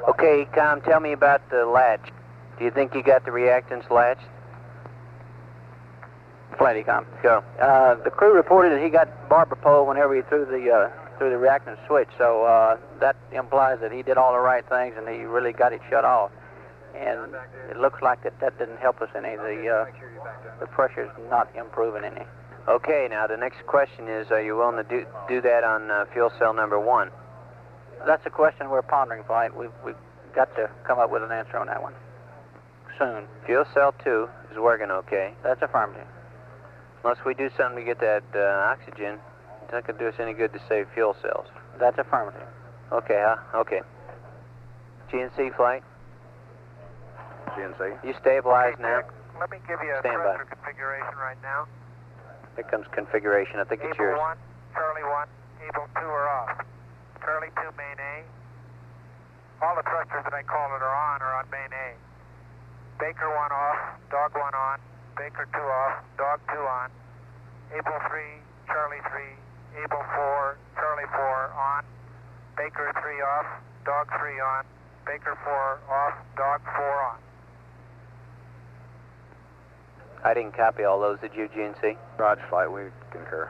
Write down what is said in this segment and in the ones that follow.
Okay, Ecom, tell me about the latch. Do you think you got the reactants latched? Flight Ecom. Go. The crew reported that he got barber pole whenever he threw the reactant switch, so that implies that he did all the right things and he really got it shut off. And it looks like that didn't help us any. The pressure's not improving any. Okay, now the next question is, are you willing to do that on fuel cell number 1? That's a question we're pondering, Flight. We've got to come up with an answer on that one soon. Fuel cell 2 is working okay. That's affirmative. Unless we do something to get that oxygen, it's not going to do us any good to save fuel cells. That's affirmative. Okay, huh? Okay. GNC flight? GNC. You stabilized Okay, now? Jack, let me give you a Stand by. thruster configuration right now. Here comes configuration. I think it's yours. Able 1, Charlie 1, Able 2 are off. Charlie 2, main A. All the thrusters that I called it are on main A. Baker 1 off, Dog 1 on, Baker 2 off, Dog 2 on. Able 3, Charlie 3, Able 4, Charlie 4 on. Baker 3 off, Dog 3 on, Baker 4 off, Dog 4 on. I didn't copy all those. Did you, GNC? Roger, flight. We concur.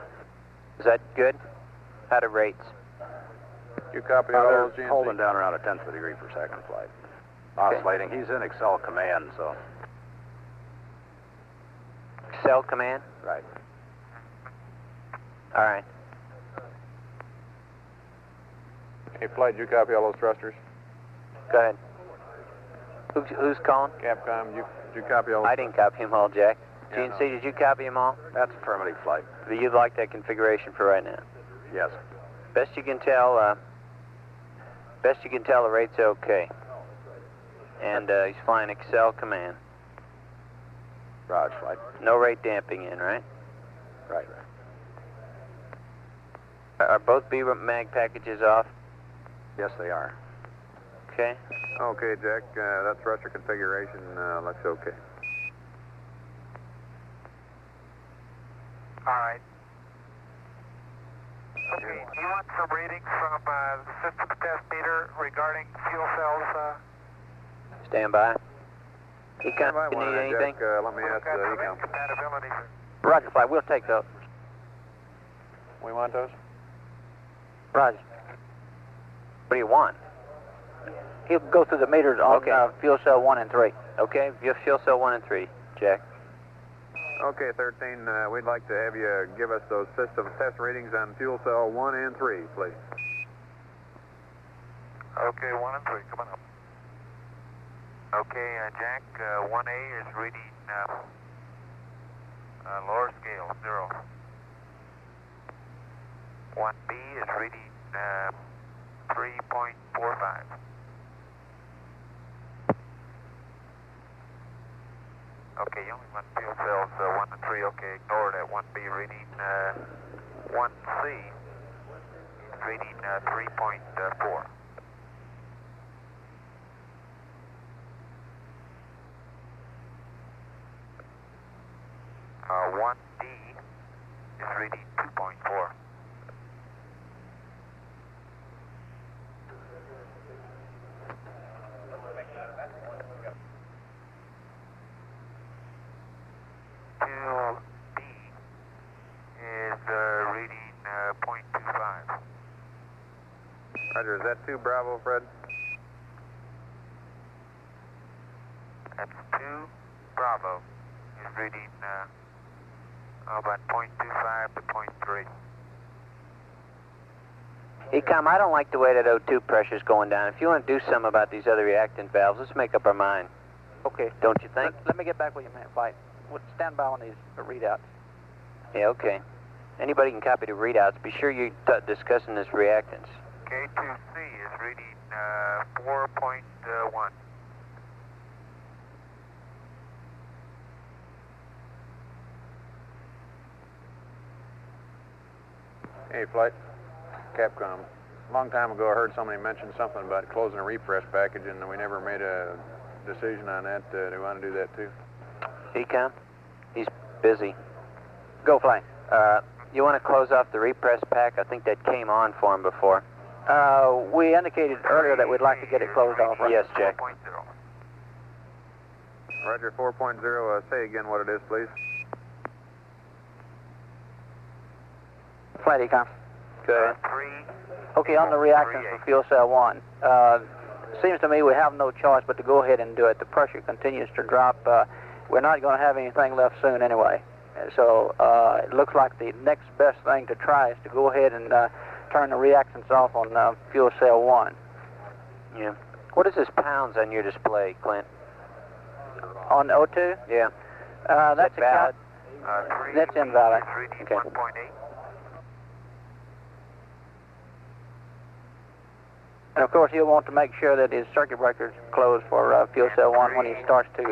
Is that good? How do rates? You copy all those, those, GNC? GNC? Holding down around a tenth of a degree per second, flight. Oscillating. He's in Excel command, so. Cell command? Right. All right. Hey, Flight, did you copy all those thrusters? Go ahead. Who's calling? Capcom, did you copy all those? I didn't copy them all, Jack. Yeah, GNC, no. did you copy them all? That's affirmative, flight. But you'd like that configuration for right now? Yes. Best you can tell, the rate's okay. And he's flying Excel command. Roger, flight. No rate damping in, right? Right. Are both B mag packages off? Yes, they are. Okay. Okay, Jack, that thruster configuration looks okay. All right. Okay, do you want some readings from the systems test meter regarding fuel cells? Stand by. You Econ, might you want need to, anything? Jack, let me We've ask got some Ecom. incompatibilities. Roger, Flight. We'll take those. We want those? Roger. What do you want? He'll go through the meters on Okay. fuel cell 1 and 3. Okay, you fuel cell 1 and 3, Jack. Okay, 13, we'd like to have you give us those system test readings on fuel cell 1 and 3, please. Okay, 1 and 3, coming up. Okay, Jack, 1A is reading lower scale, 0. 1B is reading 3.45. Okay, you only want fuel cells 1 and 3. Okay, ignore that 1B reading. 1C is reading 3.4. Uh, 1D is reading 2.4. B is reading 0.25. Roger, is that 2 Bravo, Fred? That's 2 Bravo is reading about 0.25 to 0.3. Ecom, I don't like the way that O2 pressure's going down. If you want to do something about these other reactant valves, let's make up our mind. Okay. Don't you think? Let me get back with you, man, Flight. We'll stand by on these readouts. Yeah, okay. Anybody can copy the readouts. Be sure you're discussing this reactants. K2C is reading 4.1. Hey, Flight. Capcom. A long time ago, I heard somebody mention something about closing a repress package, and we never made a decision on that. Do you want to do that, too? Ecom? He's busy. Go, Flight. You want to close off the repress pack? I think that came on for him before. We indicated earlier that we'd like to get it closed off, right? Yes, Jack. 4.0. Roger, 4.0. Say again what it is, please. Flight Econ. Go ahead. 3. Okay, on the reactants for fuel cell 1, seems to me we have no choice but to go ahead and do it. The pressure continues to drop. We're not going to have anything left soon anyway. So it looks like the next best thing to try is to go ahead and turn the reactants off on fuel cell 1. Yeah. What is this pounds on your display, Clint? On O2? Yeah. That's valid? That's invalid. Okay. 1.8. And of course, he'll want to make sure that his circuit breaker is closed for fuel cell 1 when he starts to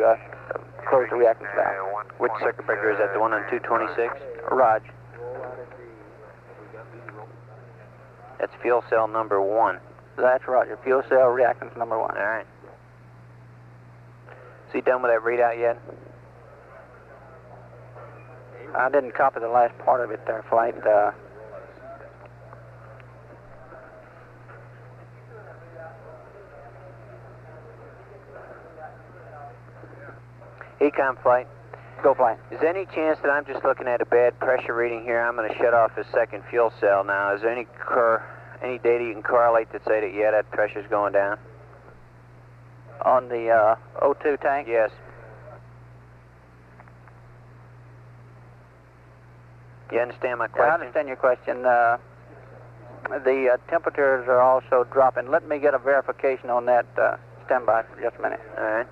close the reactance valve. Which circuit breaker is that? The one on 226? Raj. That's fuel cell number 1. That's Roger. Fuel cell reactance number 1. All right. Is he done with that readout yet? I didn't copy the last part of it there, Flight. Econ Flight. Go Flight. Is there any chance that I'm just looking at a bad pressure reading here? I'm going to shut off the second fuel cell now. Is there any data you can correlate to say that, yeah, that pressure's going down? On the O2 tank? Yes. You understand my question? I understand your question. The temperatures are also dropping. Let me get a verification on that. Stand by for just a minute. All right.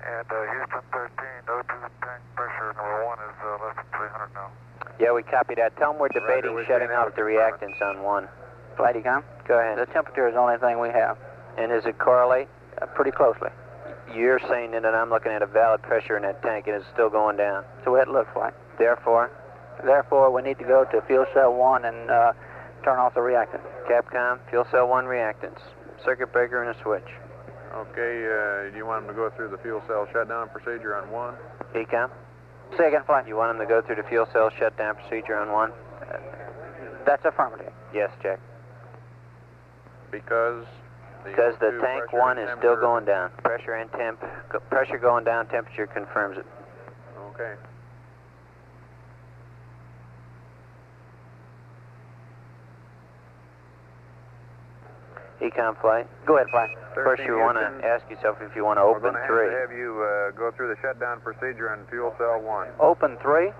And Houston 13, O2 tank pressure number 1 is less than 300 now. Yeah, we copy that. Tell them we're debating we're shutting staying off out the with reactants on 1. Flight Econ? Go ahead. The temperature is the only thing we have. And does it correlate? Pretty closely. You're saying that I'm looking at a valid pressure in that tank and it's still going down. That's the way it looks like. Therefore, We need to go to fuel cell 1 and turn off the reactant. Capcom, fuel cell 1 reactants, circuit breaker and a switch. Okay, do you want them to go through the fuel cell shutdown procedure on 1? Ecom, Say again, Flight. you want them to go through the fuel cell shutdown procedure on 1? That's affirmative. Yes, Jack. Because Because the O2 tank pressure 1 and is still temperature- going down. Pressure and pressure going down, temperature confirms it. Okay. Econ Flight. Go ahead, Flight. First, 13 you want to Houston. ask yourself if you want to We're open going to 3. have you go through the shutdown procedure on fuel cell 1. Open 3.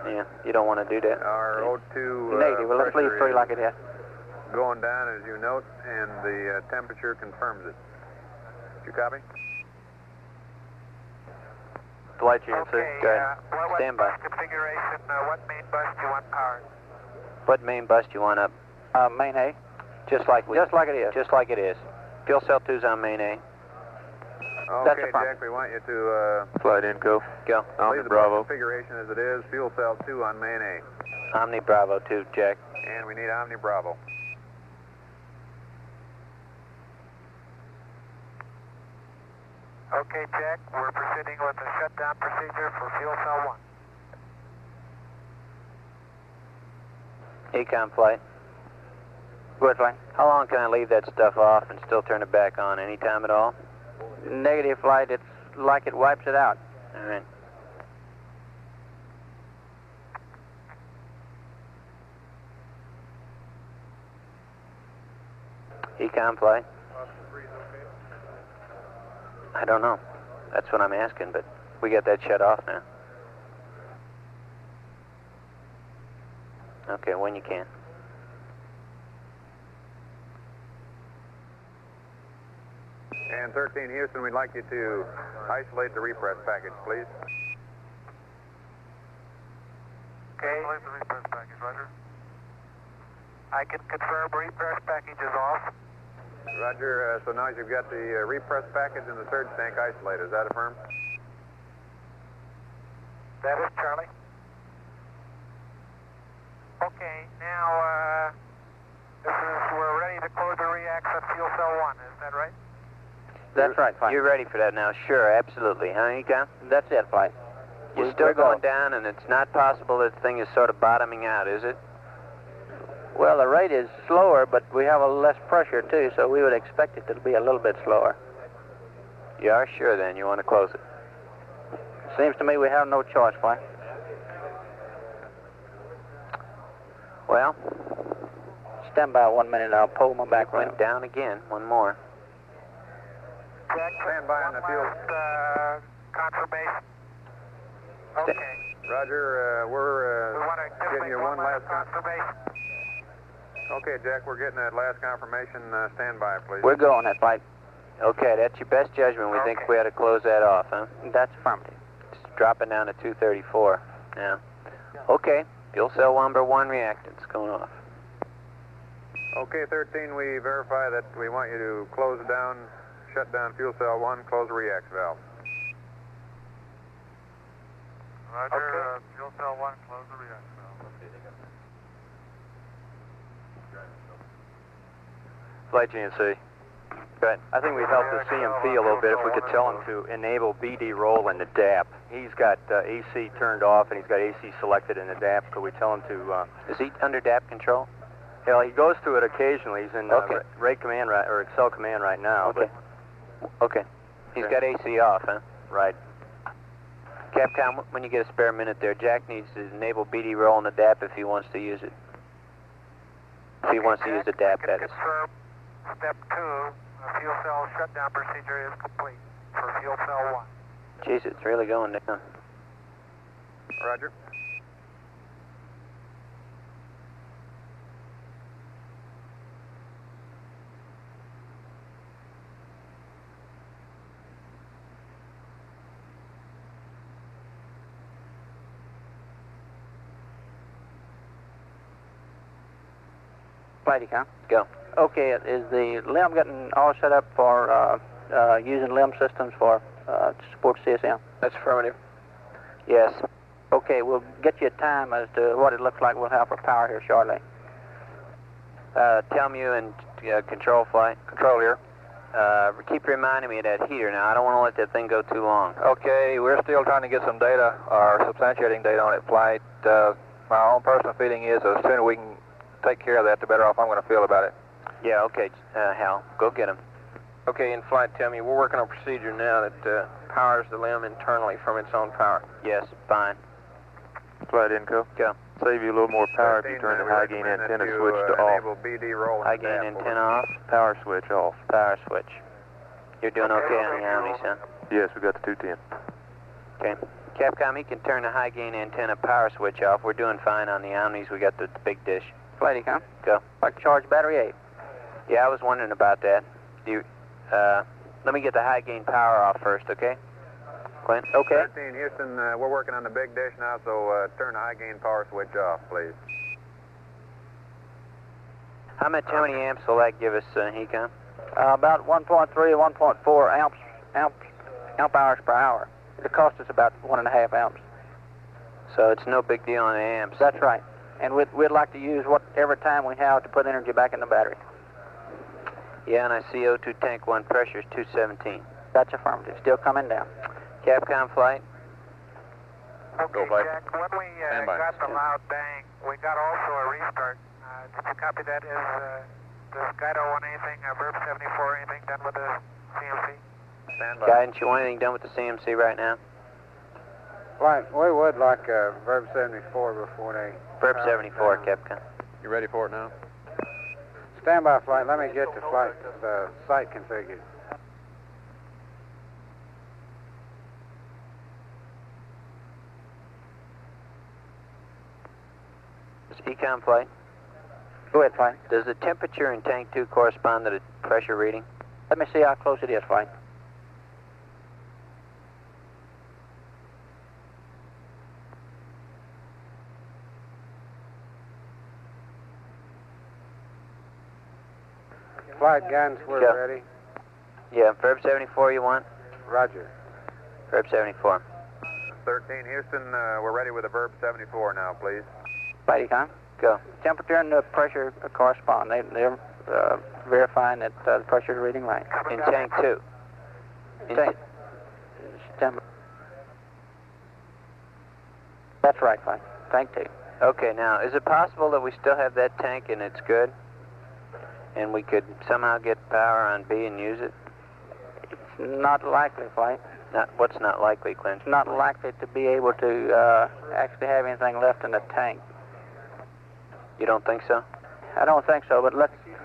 Yeah, you don't want to do that. Our O2 Negative. Well, let's leave pressure 3 is like it is. going down, as you note, and the temperature confirms it. Did you copy? Flight unit, sir. Okay, Go ahead. what Stand by. bus configuration, what main bus do you want powered? What main bus do you want up? Main A. Just like it is. Just like it is. Fuel cell 2's on main A. That's Okay, the problem. Jack, we want you to Flight Inco. Go. leave the bus configuration as it is, fuel cell 2 on main A. Omni Bravo 2, Jack. And we need Omni Bravo. Okay, Jack, we're proceeding with the shutdown procedure for fuel cell 1. Econ Flight. Go ahead, Flight. How long can I leave that stuff off and still turn it back on? Any time at all? Negative, Flight. It's like it wipes it out. All right. Econ Flight. I don't know. That's what I'm asking, but we got that shut off now. Okay, when you can. And 13 Houston, we'd like you to isolate the repress package, please. Okay. Isolate the repress package, Roger. I can confirm repress package is off. Roger, so now you've got the repress package in the surge tank isolated. Is that affirmed? That is Charlie. Okay, now we're ready to close the reacts on fuel cell 1, is that right? That's right, flight. You're ready for that now? Sure, absolutely. Huh, Econ? That's it, flight. You're still going down, and it's not possible that the thing is sort of bottoming out, is it? Well, the rate is slower, but we have a less pressure, too, so we would expect it to be a little bit slower. You are sure, then? You want to close it? Seems to me we have no choice, flight. Well, Stand by 1 minute, I'll pull my back went down again. One more. Jack, Stand by on the field. Confirmation. Okay. Roger, We we're want to just getting make you one one last last confirmation. Okay, Jack, we're getting that last confirmation. Stand by, please. We're going that flight. Okay, that's your best judgment. We think Okay. we ought to close that off, huh? That's affirmative. It's dropping down to 234 now. Okay, fuel cell number 1 reactants going off. Okay, 13, we verify that we want you to close down, shut down fuel cell 1, close the react valve. Roger, fuel cell 1, close the react valve. Flight GNC. Good. I think we'd help the CMP a little bit if we could tell him to enable BD roll in the DAP. He's got AC turned off and he's got AC selected in the DAP. Could we tell him to... Is he under DAP control? Hell, he goes through it occasionally. He's in Okay. rate command or Excel command right now. Okay. Okay. He's got AC off, huh? But, right. Capcom, when you get a spare minute there, Jack needs to enable BD roll in the DAP if he wants to use it. If he wants to use the DAP, that is. Confirm step 2, the fuel cell shutdown procedure is complete for fuel cell 1. Jeez, it's really going down. Roger. Flight econ. Go. Okay, is the LIM getting all set up for using LIM systems for to support CSM? That's affirmative. Yes. Okay, we'll get you a time as to what it looks like we'll have for power here shortly. Tell me you and control flight. Control here. Keep reminding me of that heater now. I don't want to let that thing go too long. Okay, we're still trying to get some data, or substantiating data on it, Flight. My own personal feeling is the sooner we can take care of that, the better off I'm going to feel about it. Yeah, okay, Hal. Go get him. Okay, in Flight, tell me, we're working on a procedure now that powers the LIM internally from its own power. Yes, fine. Flight Inco. Go. Save you a little more power if you turn the high gain antenna switch to off. Enable BD roll in High the gain DAP. antenna off. Power switch off. Power switch. You're doing okay on the Omnis, huh? Yes, we got the 210. Okay. Capcom, he can turn the high gain antenna power switch off. We're doing fine on the Omnis. We got the big dish. Flight econ. Go. Like charge battery 8. Yeah, I was wondering about that. Do you, let me get the high gain power off first, okay? Glynn? Okay. 13, Houston, we're working on the big dish now, so turn the high gain power switch off, please. How many amps will that give us, Hecon? About 1.3 or 1.4 amp hours per hour. It costs us about 1.5 amps. So it's no big deal on the amps. That's right. And we'd like to use whatever time we have to put energy back in the battery. Yeah, and I see O2 tank 1 pressure is 217. That's affirmative. Still coming down. Capcom flight? Okay, Go, Flight. Jack, when we Stand by. got the loud bang, we got also a restart. Did you copy that? Does Guido want anything, Verb 74, anything done with the CMC? Stand by. Guidance, you want anything done with the CMC right now? Flight, we would like Verb 74 before they... Verb 74, Capcom. You ready for it now? Stand by, Flight. Let me get the site configured. Econ flight? Go ahead, Flight. Does the temperature in tank 2 correspond to the pressure reading? Let me see how close it is, Flight. Flight guns, we're Go. ready. Yeah, Verb 74 you want? Roger. Verb 74. 13, Houston, we're ready with a Verb 74 now, please. Flight econ. Go. Temperature and the pressure correspond. They're verifying that the pressure is reading right. In tank 2? September. That's right, flight. Tank 2. Okay, now, is it possible that we still have that tank and it's good? And we could somehow get power on B and use it? It's not likely, flight. What's not likely, Glynn? It's not likely to be able to actually have anything left in the tank. You don't think so? I don't think so, but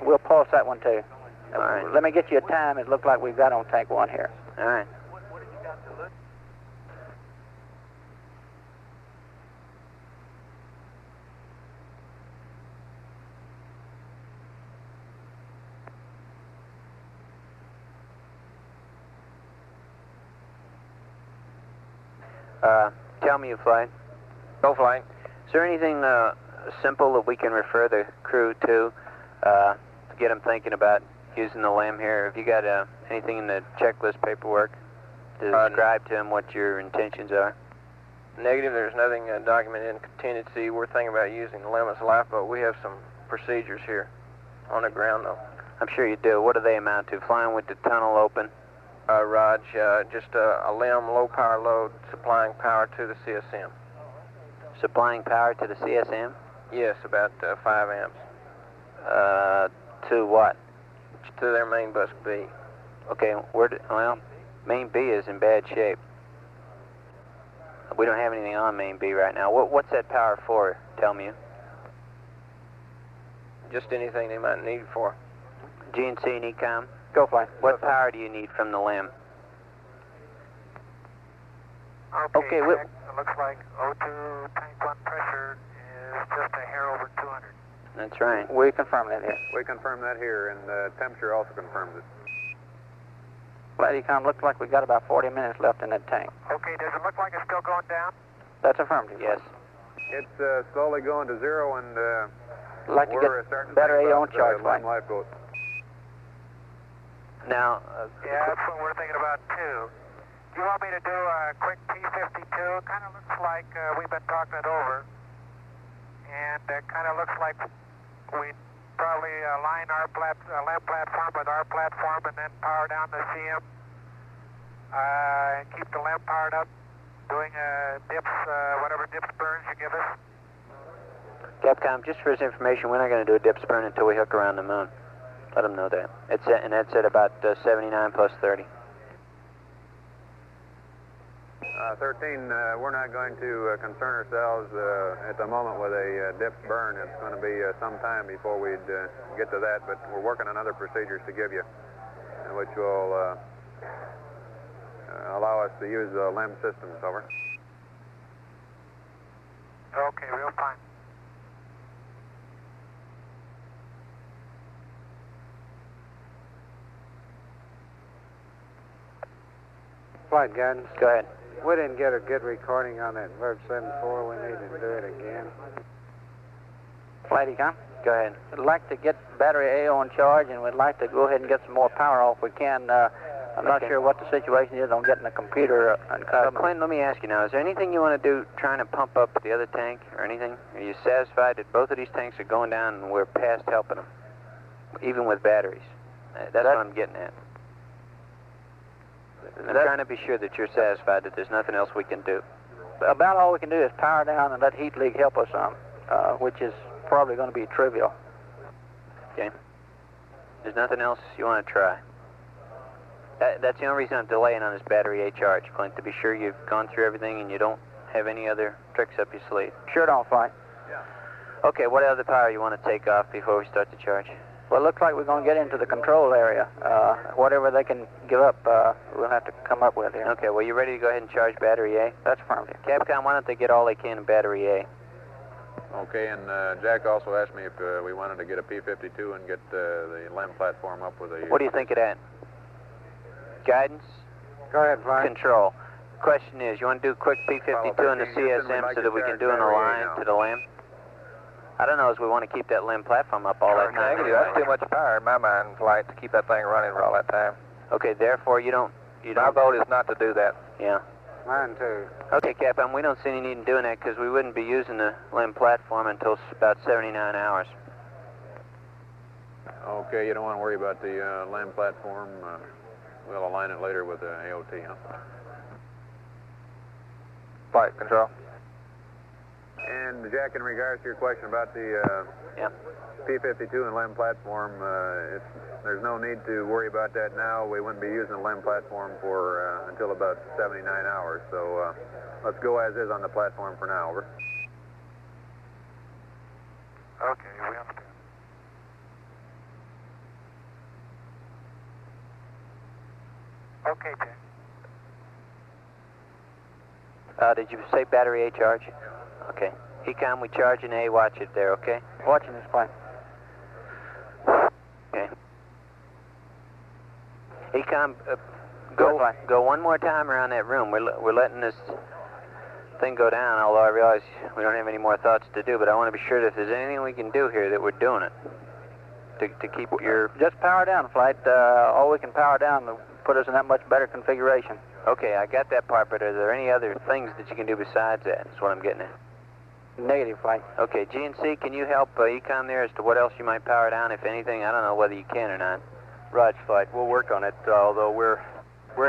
we'll pulse that one too. All right. Let me get you a time it looks like we've got on tank 1 here. All right. Tell me, you flight. Go flight. Is there anything simple that we can refer the crew to get them thinking about using the LEM here? Have you got anything in the checklist paperwork to describe to them what your intentions are? Negative, there's nothing documented in contingency. We're thinking about using the LEM as a lifeboat. We have some procedures here on the ground, though. I'm sure you do. What do they amount to? Flying with the tunnel open? Raj, just a LEM, low power load, supplying power to the CSM. Supplying power to the CSM? Yes, about 5 amps. To what? To their main bus B. Okay, well, main B is in bad shape. We don't have anything on main B right now. What's that power for? Tell me. Just anything they might need for. GNC and ECOM? Go flight. What power do you need from the LEM? Okay, it looks like O2 tank 1 pressure is just a hair over 200. That's right. We confirm that here. We confirm that here, and the temperature also confirms it. Flight Econ, looks like we've got about 40 minutes left in that tank. Okay, does it look like it's still going down? That's affirmative. Yes. It's slowly going to 0, and I'd like to we're get starting to better think A on about charge, LEM flight. lifeboat. Now, Yeah, that's what we're thinking about too. Do you want me to do a quick P-52? It kind of looks like we've been talking it over. And it kind of looks like we'd probably align our LEM platform with our platform and then power down the CM. And keep the LEM powered up, doing dips, whatever dips burns you give us. Capcom, just for his information, we're not going to do a dip burn until we hook around the moon. Let them know that. And that's at about 79 plus 30. 13, we're not going to concern ourselves at the moment with a dips burn. It's going to be some time before we'd get to that, but we're working on other procedures to give you, which will allow us to use the LEM systems. Over. Okay, real fine. Flight guidance. Go ahead. We didn't get a good recording on that Verb 74. We need to do it again. Flight Econ, Go ahead. I'd like to get battery A on charge, and we'd like to go ahead and get some more power off if we can. I'm not sure what the situation is on getting the computer uncovered. Clint, let me ask you now, is there anything you want to do trying to pump up the other tank or anything? Are you satisfied that both of these tanks are going down and we're past helping them, even with batteries? That's what I'm getting at. I'm trying to be sure that you're satisfied that there's nothing else we can do. About all we can do is power down and let heat leak help us some, which is probably going to be trivial. Okay. There's nothing else you want to try. That's the only reason I'm delaying on this battery A charge, Clint, to be sure you've gone through everything and you don't have any other tricks up your sleeve. Sure don't, Flight. Okay, what other power you want to take off before we start the charge? Well, it looks like we're going to get into the control area. Whatever they can give up, we'll have to come up with here. Okay, well, you ready to go ahead and charge battery A? That's affirmative. Capcom, why don't they get all they can in battery A? Okay, and Jack also asked me if we wanted to get a P-52 and get the LEM platform up with a... What do you think of that? Guidance? Go ahead, Flight. Control. Question is, you want to do a quick P-52 in the CSM so that we can do an align to the LEM? I don't know, as we want to keep that LEM platform up all that time. Negative, that's too much power in my mind, Flight, to keep that thing running for all that time. Okay, therefore you don't... My vote is not to do that. Yeah. Mine too. Okay, Capcom, we don't see any need in doing that because we wouldn't be using the LEM platform until about 79 hours. Okay, you don't want to worry about the LEM platform. we'll align it later with the AOT, huh? Flight control. And Jack, in regards to your question about the P-52 and LEM platform, there's no need to worry about that now. We wouldn't be using the LEM platform for until about 79 hours. So let's go as is on the platform for now. Over. Okay, we understand. Okay, Jack. Did you say battery A charge? Okay. Econ, we charging A, watch it there, okay? Watching this plane. Okay. Econ, Good flight. go one more time around that room. We're letting this thing go down, although I realize we don't have any more thoughts to do, but I want to be sure that if there's anything we can do here that we're doing it. To keep your... Just power down, flight. All we can power down will put us in that much better configuration. Okay, I got that part, but are there any other things that you can do besides that? That's what I'm getting at. Negative, flight. Okay, GNC, can you help Econ there as to what else you might power down, if anything? I don't know whether you can or not. Roger, flight. We'll work on it, although we're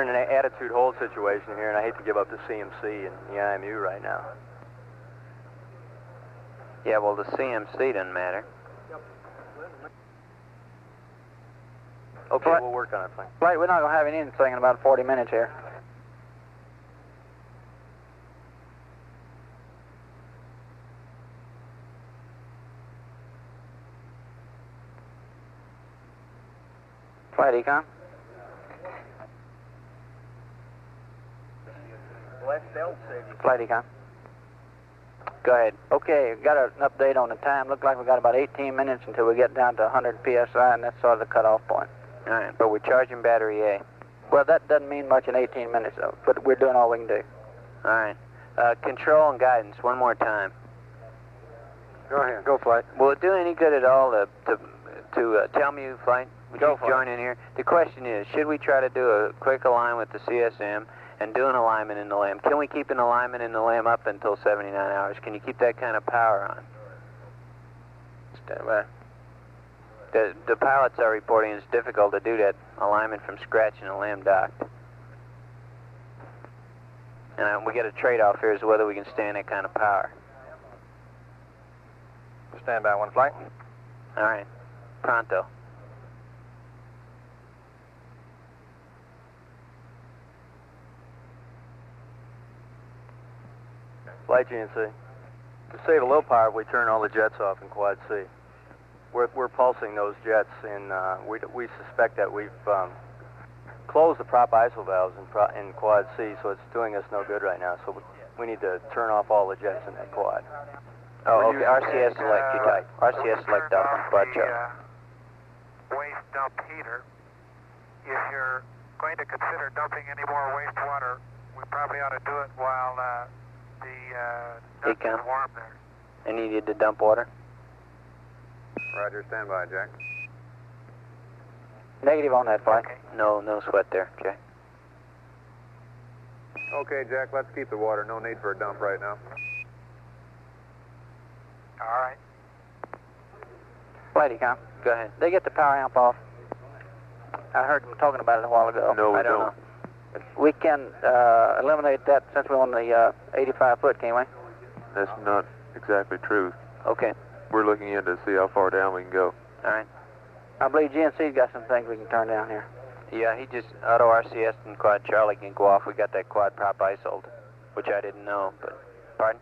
in an attitude hold situation here, and I hate to give up the CMC and the IMU right now. Yeah, well, the CMC doesn't matter. Okay, Flight. we'll work on it, flight. Flight, we're not going to have anything in about 40 minutes here. Flight, Econ. Flight, Econ. Go ahead. Okay, got an update on the time. Look like we got about 18 minutes until we get down to 100 PSI, and that's sort of the cutoff point. All right, but we're charging battery A. Well, that doesn't mean much in 18 minutes, though, but we're doing all we can do. All right. Control and guidance, one more time. Go ahead. Go, flight. Will it do any good at all to tell me, flight? Would you join in here? The question is, should we try to do a quick alignment with the CSM and do an alignment in the LAM? Can we keep an alignment in the LAM up until 79 hours? Can you keep that kind of power on? Stand by. The pilots are reporting it's difficult to do that alignment from scratch in a LAM docked. And we get a trade-off here as to whether we can stand that kind of power. Stand by, one flight. All right. Pronto. Flight GNC. To save a little power, we turn all the jets off in Quad C. We're pulsing those jets, and we suspect that we've closed the prop ISO valves in Quad C, so it's doing us no good right now. So we need to turn off all the jets in that quad. Oh, okay. RCS select, you type. RCS select up on Quad Chart. Waste dump heater. If you're going to consider dumping any more wastewater, we probably ought to do it while the ducts are warm there. And you need to dump water? Roger, stand by, Jack. Negative on that, flight. Okay. No sweat there, Jack. Okay, Jack, let's keep the water. No need for a dump right now. All right. Flight, Econ. Go ahead. They get the power amp off. I heard them talking about it a while ago. No, I don't know. We can eliminate that since we're on the 85 foot, can't we? That's not exactly true. Okay. We're looking in to see how far down we can go. All right. I believe GNC's got some things we can turn down here. Yeah, he just, auto RCS and Quad Charlie can go off. We got that quad prop ISO'd, which I didn't know, but, pardon?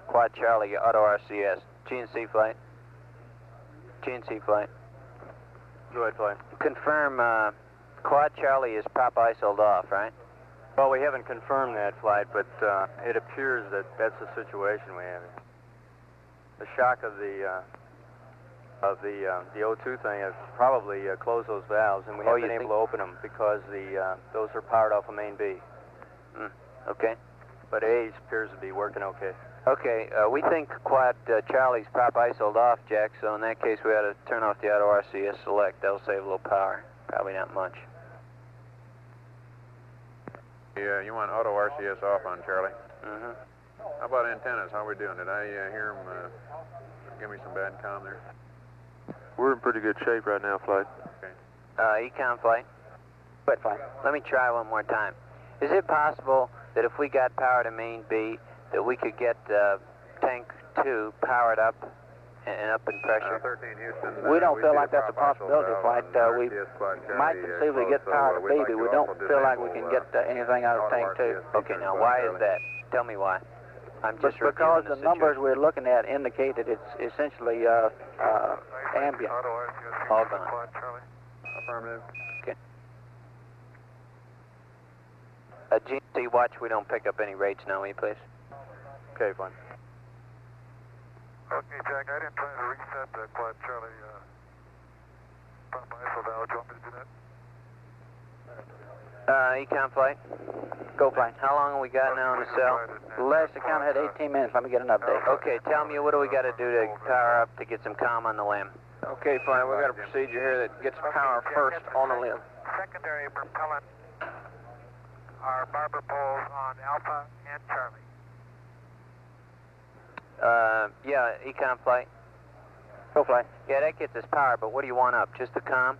Quad Charlie, auto RCS. GNC flight. GNC flight. Go ahead, flight. Confirm, Quad Charlie is prop ISO'd off, right? Well, we haven't confirmed that, flight, but it appears that that's the situation we have. The shock of the O2 thing has probably closed those valves, and we haven't been able to open them because those are powered off of main B. Okay. But A appears to be working okay. Okay, we think Quad Charlie's prop ISO'd off, Jack, so in that case we ought to turn off the auto RCS select. That'll save a little power. Probably not much. Yeah, you want auto RCS off on Charlie? Mm-hmm. How about antennas? How are we doing? Did I hear them give me some bad comm there? We're in pretty good shape right now, flight. Okay. Econ flight. Quit flight. Let me try one more time. Is it possible that if we got power to main B, that we could get tank 2 powered up and up in pressure? 13 Houston. We don't feel see like the that's a power possibility, valve Flight. on We RCS squad might Charlie, conceivably close, get power to we'd B, like but to we don't also feel like we disable, can get anything out of tank 2. Okay, now why is that? Tell me why. I'm just Because reviewing the the numbers situation. we're looking at indicate that it's essentially ambient. All gone. Affirmative. Okay. GNC, watch we don't pick up any rates now, will you please? Okay, fine. Okay, Jack, I didn't try to reset the Quad Charlie pump ISO valve. Do you want me to do that? Econ flight. Go flight. How long have we got now on the cell? Last account had 18 minutes. Let me get an update. Okay, tell me what do we got to do to power up to get some comm on the limb? Okay, fine. We've got a procedure here that gets power first on the limb. Secondary propellant are barber poles on Alpha and Charlie. Yeah, Econ flight. Go flight. Yeah, that gets us power, but what do you want up? Just the comm?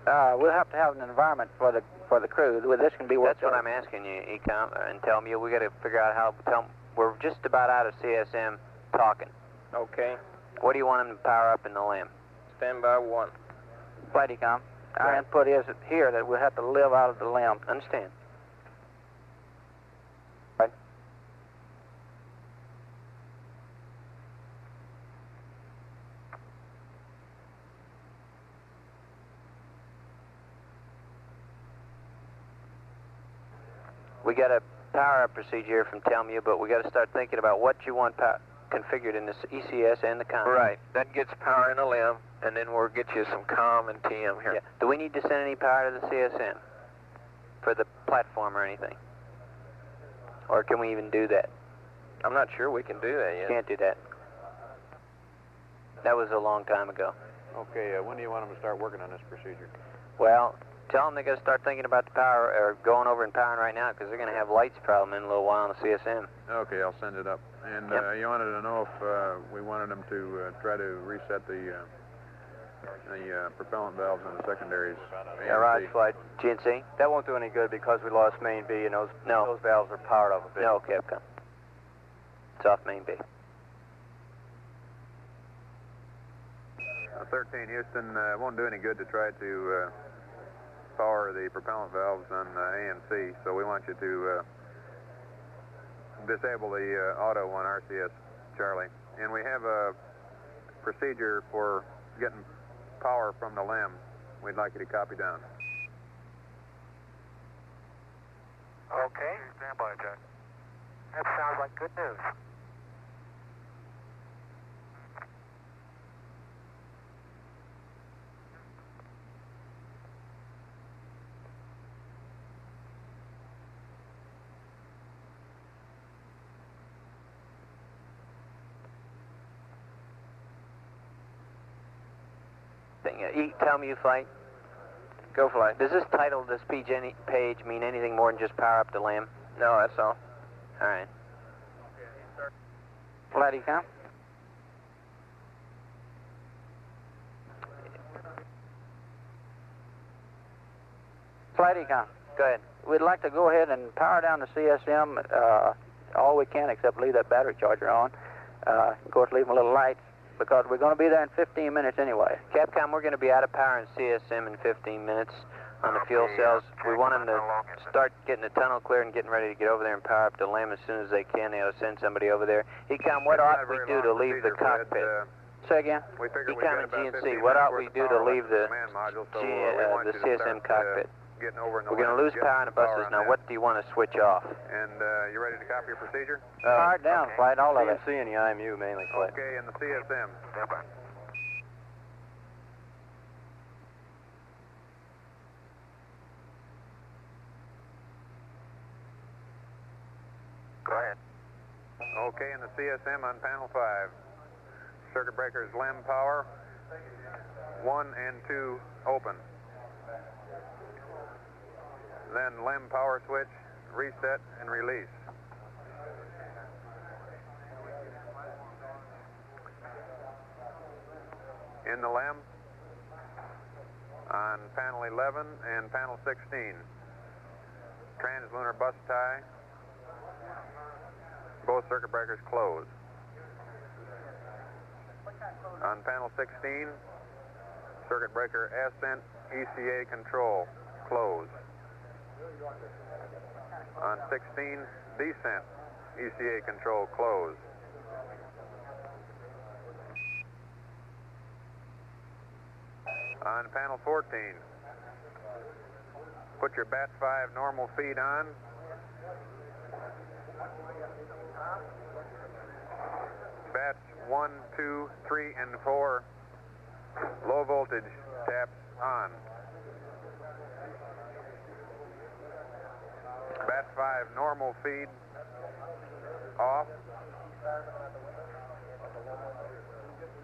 We'll have to have an environment for the crew. This can be worked That's what out. I'm asking you, Econ, and tell me. We got to figure out how. We're just about out of CSM talking. Okay. What do you want them to power up in the limb? Stand by 1. Flight Econ. Our input is here that we'll have to live out of the limb. Understand. Right. We got a power up procedure from Telmu, but we got to start thinking about what you want configured in this ECS and the comm. Right. That gets power in the limb, and then we'll get you some comm and TM here. Yeah. Do we need to send any power to the CSM for the platform or anything? Or can we even do that? I'm not sure we can do that yet. Can't do that. That was a long time ago. Okay, when do you want them to start working on this procedure? Well, tell them they got to start thinking about the power, or going over and powering right now, because they're going to have lights problem in a little while on the CSM. Okay, I'll send it up. And Yep. you wanted to know if we wanted them to try to reset the propellant valves on the secondaries. Yeah, right, flight. GNC? That won't do any good because we lost main B, and those valves are powered off a bit. No, Capcom. It's off main B. 13 Houston, it won't do any good to try to power the propellant valves on AMC, so we want you to disable the auto on RCS Charlie. And we have a procedure for getting power from the limb we'd like you to copy down. Okay. Stand by, Jack. That sounds like good news. Tell me you flight. Go flight. Does this title of this page mean anything more than just power up the limb? No, that's all. All right. Flight Econ. Flight Econ. Go ahead. We'd like to go ahead and power down the CSM all we can, except leave that battery charger on. Of course, leave a little light, because we're going to be there in 15 minutes anyway. Capcom, we're going to be out of power in CSM in 15 minutes on the fuel cells. We want them to start getting the tunnel cleared and getting ready to get over there and power up the limb as soon as they can. They'll send somebody over there. Ecom, what ought we do to leave the cockpit? Say again? Ecom and GNC, what ought we do to leave the CSM cockpit? We're going to lose power on the buses. Now, what do you want to switch off? And you ready to copy your procedure? Power down, flight, all of it. CNC and the IMU mainly, flight. Okay, and the CSM. Stand by. Go ahead. Okay, and the CSM on panel 5. Circuit breakers limb power, 1 and 2 open. Then limb power switch, reset and release. In the limb, On panel 11 and panel 16, trans-lunar bus tie, both circuit breakers closed. On panel 16, circuit breaker ascent ECA control closed. On 16, descent ECA control closed. On panel 14, put your BAT 5 normal feed on. BATs 1, 2, 3, and 4, low voltage taps on. BAT 5 normal feed off.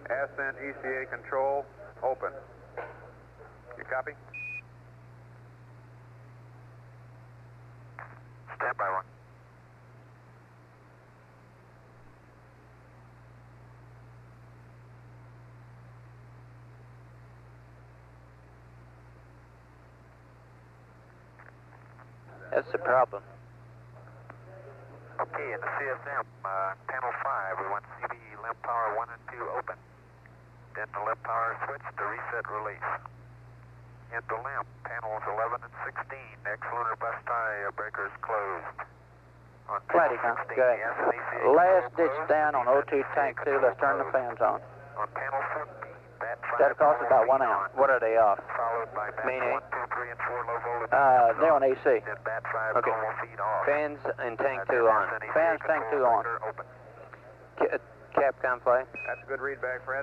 Ascent ECA control open. You copy? Stand by 1. That's the problem. Okay, in the CSM, panel 5, we want CD limp power 1 and 2 open. Then the limp power switch to reset release. Into limp, panels 11 and 16, ex-lunar bus tie breakers closed. On Flatty, huh? Good. Last ditch down on O2 tank 2, let's turn the fans on. On panel 14, BAT 5 That'll cost about 1 amp. What are they off? followed by BAT Main 1, 2, 3, and 4 low voltage. They're on AC. Then BAT 5 Okay. normal feed off. Fans and tank 2 on. Fans, tank 2 on. Open. Capcom flight. That's a good read back, Fred.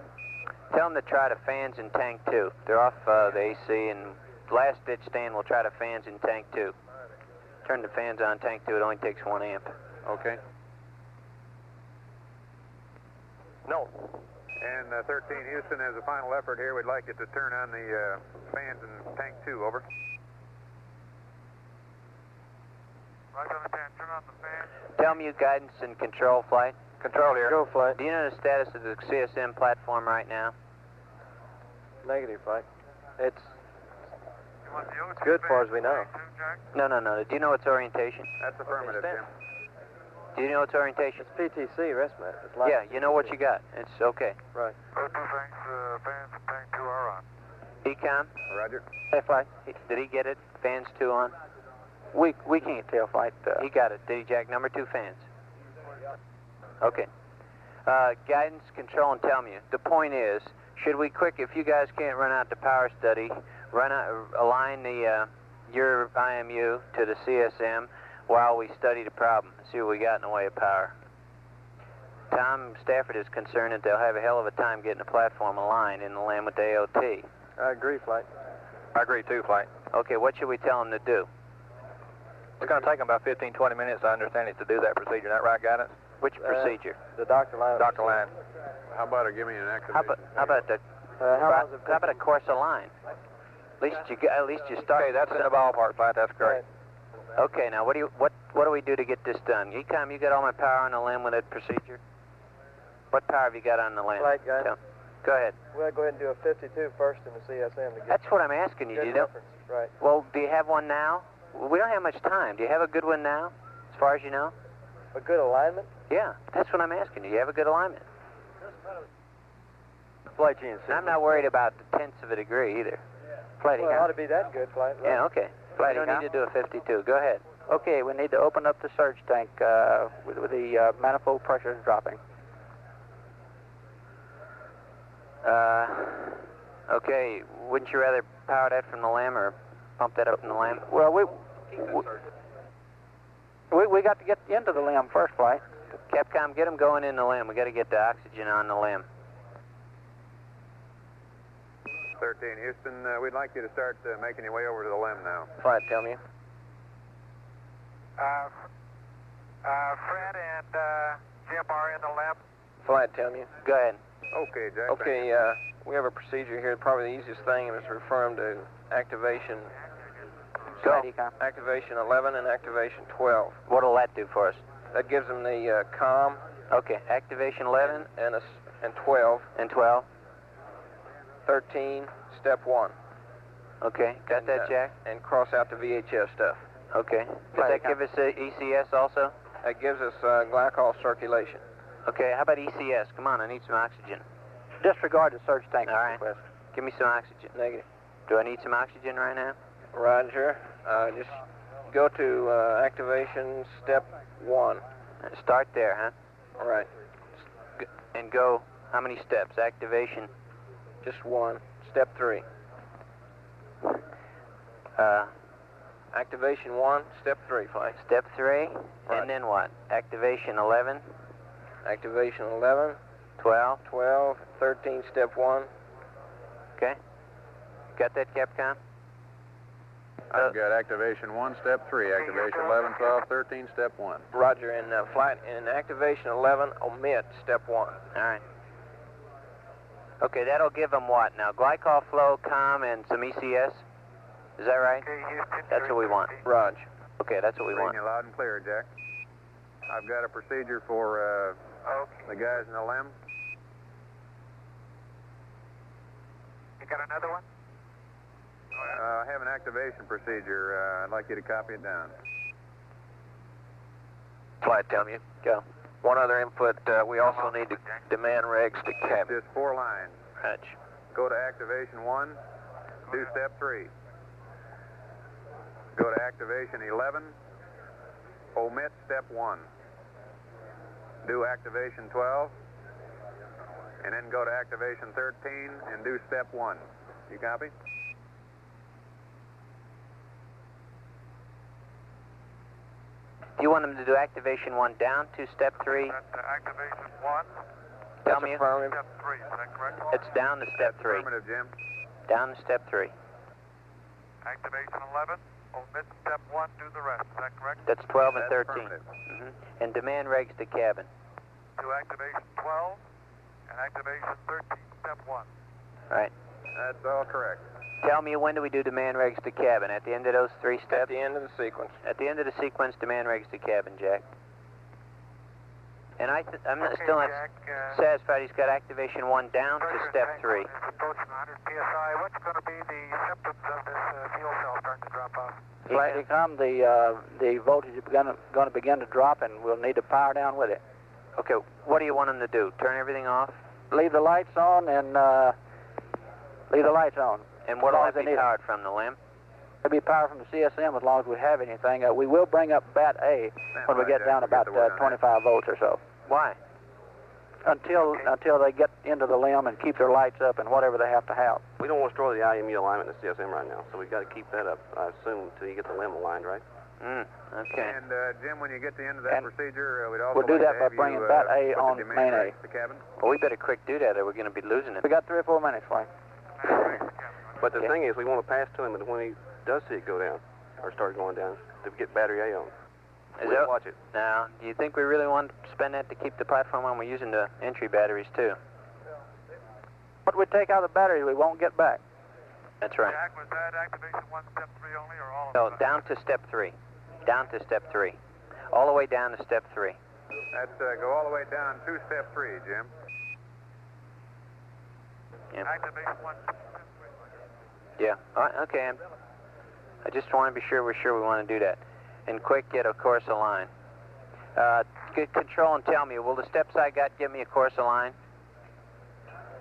Tell them to try the fans in tank 2. They're off the AC, and last ditch stand will try the fans in tank 2. Turn the fans on tank 2, it only takes 1 amp. Okay. No. And 13, Houston, as a final effort here, we'd like you to turn on the fans in tank 2, over. Roger, Lieutenant, turn on the fan. Tell them you guidance and control flight. Control here. Go, flight. Do you know the status of the CSM platform right now? Negative, flight. It's You want the O2 good far as we fan know. too, Jack? No. Do you know its orientation? That's affirmative, Jim. Do you know its orientation? it's PTC, ResMat. It's live. Yeah, you know what you got. It's okay. Right. O2 fans in tank 2 are on. Ecom, Roger. Hey, flight. did he get it? Fans 2 on? We can't tell, flight. He got it. Did he jack number 2 fans? Okay. Guidance, control, and tell me. The point is, should we if you guys can't run out the power study, align the your IMU to the CSM while we study the problem, see what we got in the way of power. Tom Stafford is concerned that they'll have a hell of a time getting the platform aligned in the land with the AOT. I agree, flight. I agree too, flight. Okay, what should we tell them to do? It's going to take them about 15, 20 minutes, I understand it, to do that procedure. Is that right, guidance? Which procedure? The Dr. Line. Dr. Line. How about give me an How activation? about the how long does it how about a course of line? At least you start. Okay, that's in the ballpark, flight. That's great. Okay, now what do we do to get this done? Ecom, you got all my power on the limb with that procedure? What power have you got on the limb? Flight guy. Go ahead. We'll go ahead and do a 52 first in the CSM to get That's what I'm asking you. good You don't. reference. Right. Well, do you have one now? We don't have much time. Do you have a good one now, as far as you know? A good alignment? Yeah, that's what I'm asking you. Do you have a good alignment? Flight GNC. And I'm not worried about the tenths of a degree either. Flight Well, it ought Ecom. to be that good, flight. Right. Yeah, okay. Flight You don't Ecom. need to do a 52. Go ahead. Okay, we need to open up the surge tank with the manifold pressures dropping. Okay, wouldn't you rather power that from the limb or pump that up from the limb? Well, we got to get into the limb first, flight. Capcom, get them going in the limb. We got to get the oxygen on the limb. 13, Houston, we'd like you to start making your way over to the limb now. Flight, tell me. Fred and Jim are in the lab. Flight, tell me. Go ahead. Okay, Jack. Okay, we have a procedure here. Probably the easiest thing is to refer them to activation. Go. Activation 11 and activation 12. What'll that do for us? That gives them the COM Okay, activation 11 and 12, and 12. 13, step 1. Okay, got that, Jack? And cross out the VHF stuff. Okay. Does that give us ECS also? That gives us glycol circulation. Okay, how about ECS? Come on, I need some oxygen. Disregard the surge tank. All right. Request. Give me some oxygen. Negative. Do I need some oxygen right now? Roger. Just go to activation step 1. Start there, huh? All right. And go, how many steps? Activation? Just 1. Step 3. Activation 1, step 3, flight. Step 3, Right. and then what? Activation 11, Activation 11, 12. 12, 13, step 1. Okay. Got that, Capcom? I've got activation 1, step 3, activation 11, 12, 13, step 1. Roger. In flight, in activation 11, omit step 1. All right. Okay, that'll give them what now? Glycol flow, COM, and some ECS? Is that right? Okay, Houston. That's what we want. Roger. Okay, that's what we Bring want. you loud and clear, Jack. I've got a procedure for Okay. the guys in the limb. You got another one? I have an activation procedure. I'd like you to copy it down. Flight, tell me. Go. One other input, we also need to demand regs to cabin. Just 4 lines. Hatch. Go to activation 1, do step 3. Go to activation 11, omit step 1. Do activation 12, and then go to activation 13 and do step 1. You copy? Do you want them to do activation 1 down to step 3? Activation 1, Tell me. step 3, is that correct? It's down to step 3. Affirmative, Jim. Down to step 3. Activation 11, omit step 1, do the rest, is that correct? That's 12 and That's 13. affirmative. And demand regs to cabin. To activation 12 and activation 13, step 1. All right. That's all correct. Tell me, when do we do demand regs to cabin? At the end of those 3 At steps? the end of the sequence. At the end of the sequence, demand regs to cabin, Jack. And I'm Okay, still not Jack, satisfied he's got activation 1 down to pressure step tank 3. is approaching 100 psi. What's going to be the symptoms of this fuel cell starting to drop off? Slightly come, the voltage is going to begin to drop, and we'll need to power down with it. Okay, what do you want him to do? Turn everything off? Leave the lights on and leave the lights on. And what'll As long as that they be need it. powered from, the limb? It'll be powered from the CSM as long as we have anything. We will bring up bat A when we by, get Jack. down We'll get about the word on 25 volts or so. Why? Until they get into the limb and keep their lights up and whatever they have to have. We don't want to destroy the IMU alignment in the CSM right now, so we've got to keep that up, I assume, until you get the limb aligned, right? Okay. And Jim, when you get to the end of that And procedure, we'd also we'll do like that to by have you, bringing bat A put the on demand main A. regs to cabin. Well, we better quick do that or we're going to be losing it. We got 3 or 4 minutes, Frank. But the Okay. thing is, we want to pass to him that when he does see it go down, or start going down, to get battery A on. Is We'll that- watch it. Now, do you think we really want to spend that to keep the platform on? We're using the entry batteries, too. What we take out of the battery, we won't get back. That's right. Jack, was that activation 1, step 3 only, or all of No, them? down to step 3. Down to step 3. All the way down to step 3. That's go all the way down to step 3, Jim. Yeah. Activation 1, step 3. Yeah. All right, okay. I just want to be sure we're sure we want to do that. And quick, get a course align. Get control and tell me, will the steps I got give me a course align?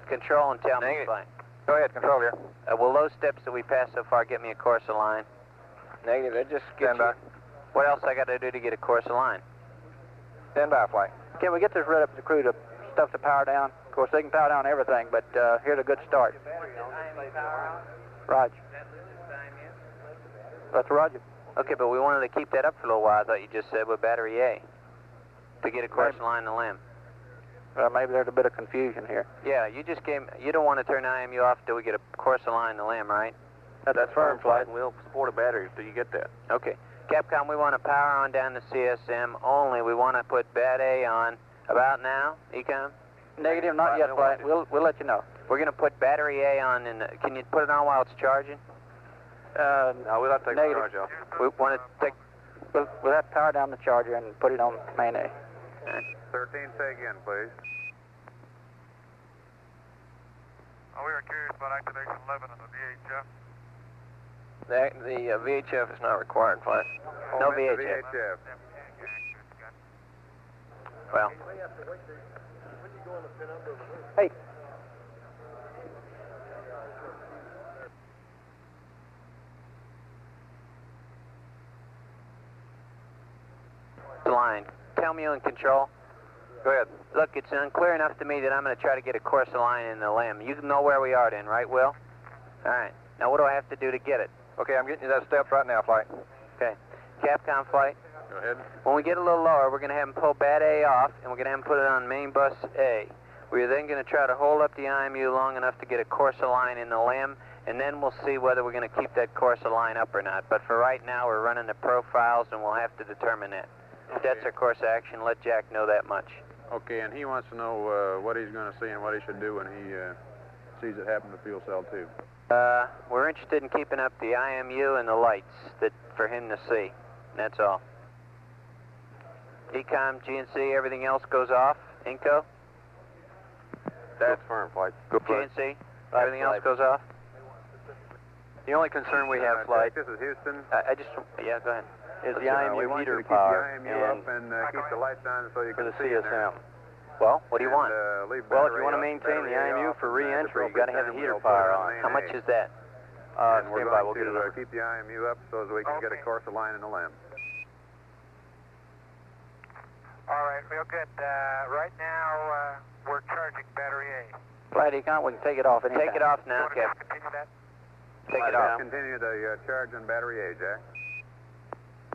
Control and tell me. Negative. Fine. Go ahead, control here. Will those steps that we passed so far get me a course align? Negative, that just gets Stand by. What else I got to do to get a course align? Stand by, flight. Can we get this ready up to the crew to stuff to power down? Of course, they can power down everything, but here's a good start. Roger. That's Roger. Okay, but we wanted to keep that up for a little while, I thought you just said, with battery A. To get a course Maybe. align the limb. Maybe there's a bit of confusion here. Yeah, you don't want to turn IMU off until we get a course align the limb, right? That's firm, flight, and we'll support a battery till you get that. Okay. Capcom, we want to power on down to CSM only. We want to put bat A on about now, Ecom? Negative, not yet, Flight. We'll let you know. We're going to put battery A on, and can you put it on while it's charging? No, we'll have to take the Negative. charge off. We want to take... We'll have to power down the charger and put it on main A. 13, say again, please. We were curious about activation 11 of the VHF. The VHF is not required, Flight. No Omit the VHF. VHF. Well, Hey. the line. Tell me in control. Go ahead. Look, it's unclear enough to me that I'm going to try to get a course of line in the limb. You know where we are then, right, Will? All right. Now, what do I have to do to get it? Okay, I'm getting you that steps right now, Flight. Okay. Capcom Flight. Go ahead. When we get a little lower, we're going to have him pull bat A off, and we're going to have him put it on main bus A. We're then going to try to hold up the IMU long enough to get a course of line in the limb, and then we'll see whether we're going to keep that course of line up or not. But for right now, we're running the profiles, and we'll have to determine that. If that's our course of action, let Jack know that much. Okay, and he wants to know what he's going to see and what he should do when he sees it happen to fuel cell 2. We're interested in keeping up the IMU and the lights that for him to see. That's all. Ecom, GNC, everything else goes off. Inco, That's firm, Flight. Go for it. GNC, everything else goes off. The only concern we have, Flight, This is Houston. Yeah, go ahead. is the We IMU want you heater to keep power the IMU up and keep the lights on so you for can the see in there. CSM. Well, what do you want? Leave Well, if battery you want to off, maintain the battery IMU off, for and at re-entry, you appropriate got to have the time heater we'll put it power on on. main How much A. is that? And we're Stand by, going we'll get it to up. keep the IMU up so as we can get a course of line in the limb. All right, real good. Right now, we're charging battery A. Flight Econ, we can take it off anytime. Take it off now, Want to Cap. continue that? Take it off. Continue the charge on battery A, Jack.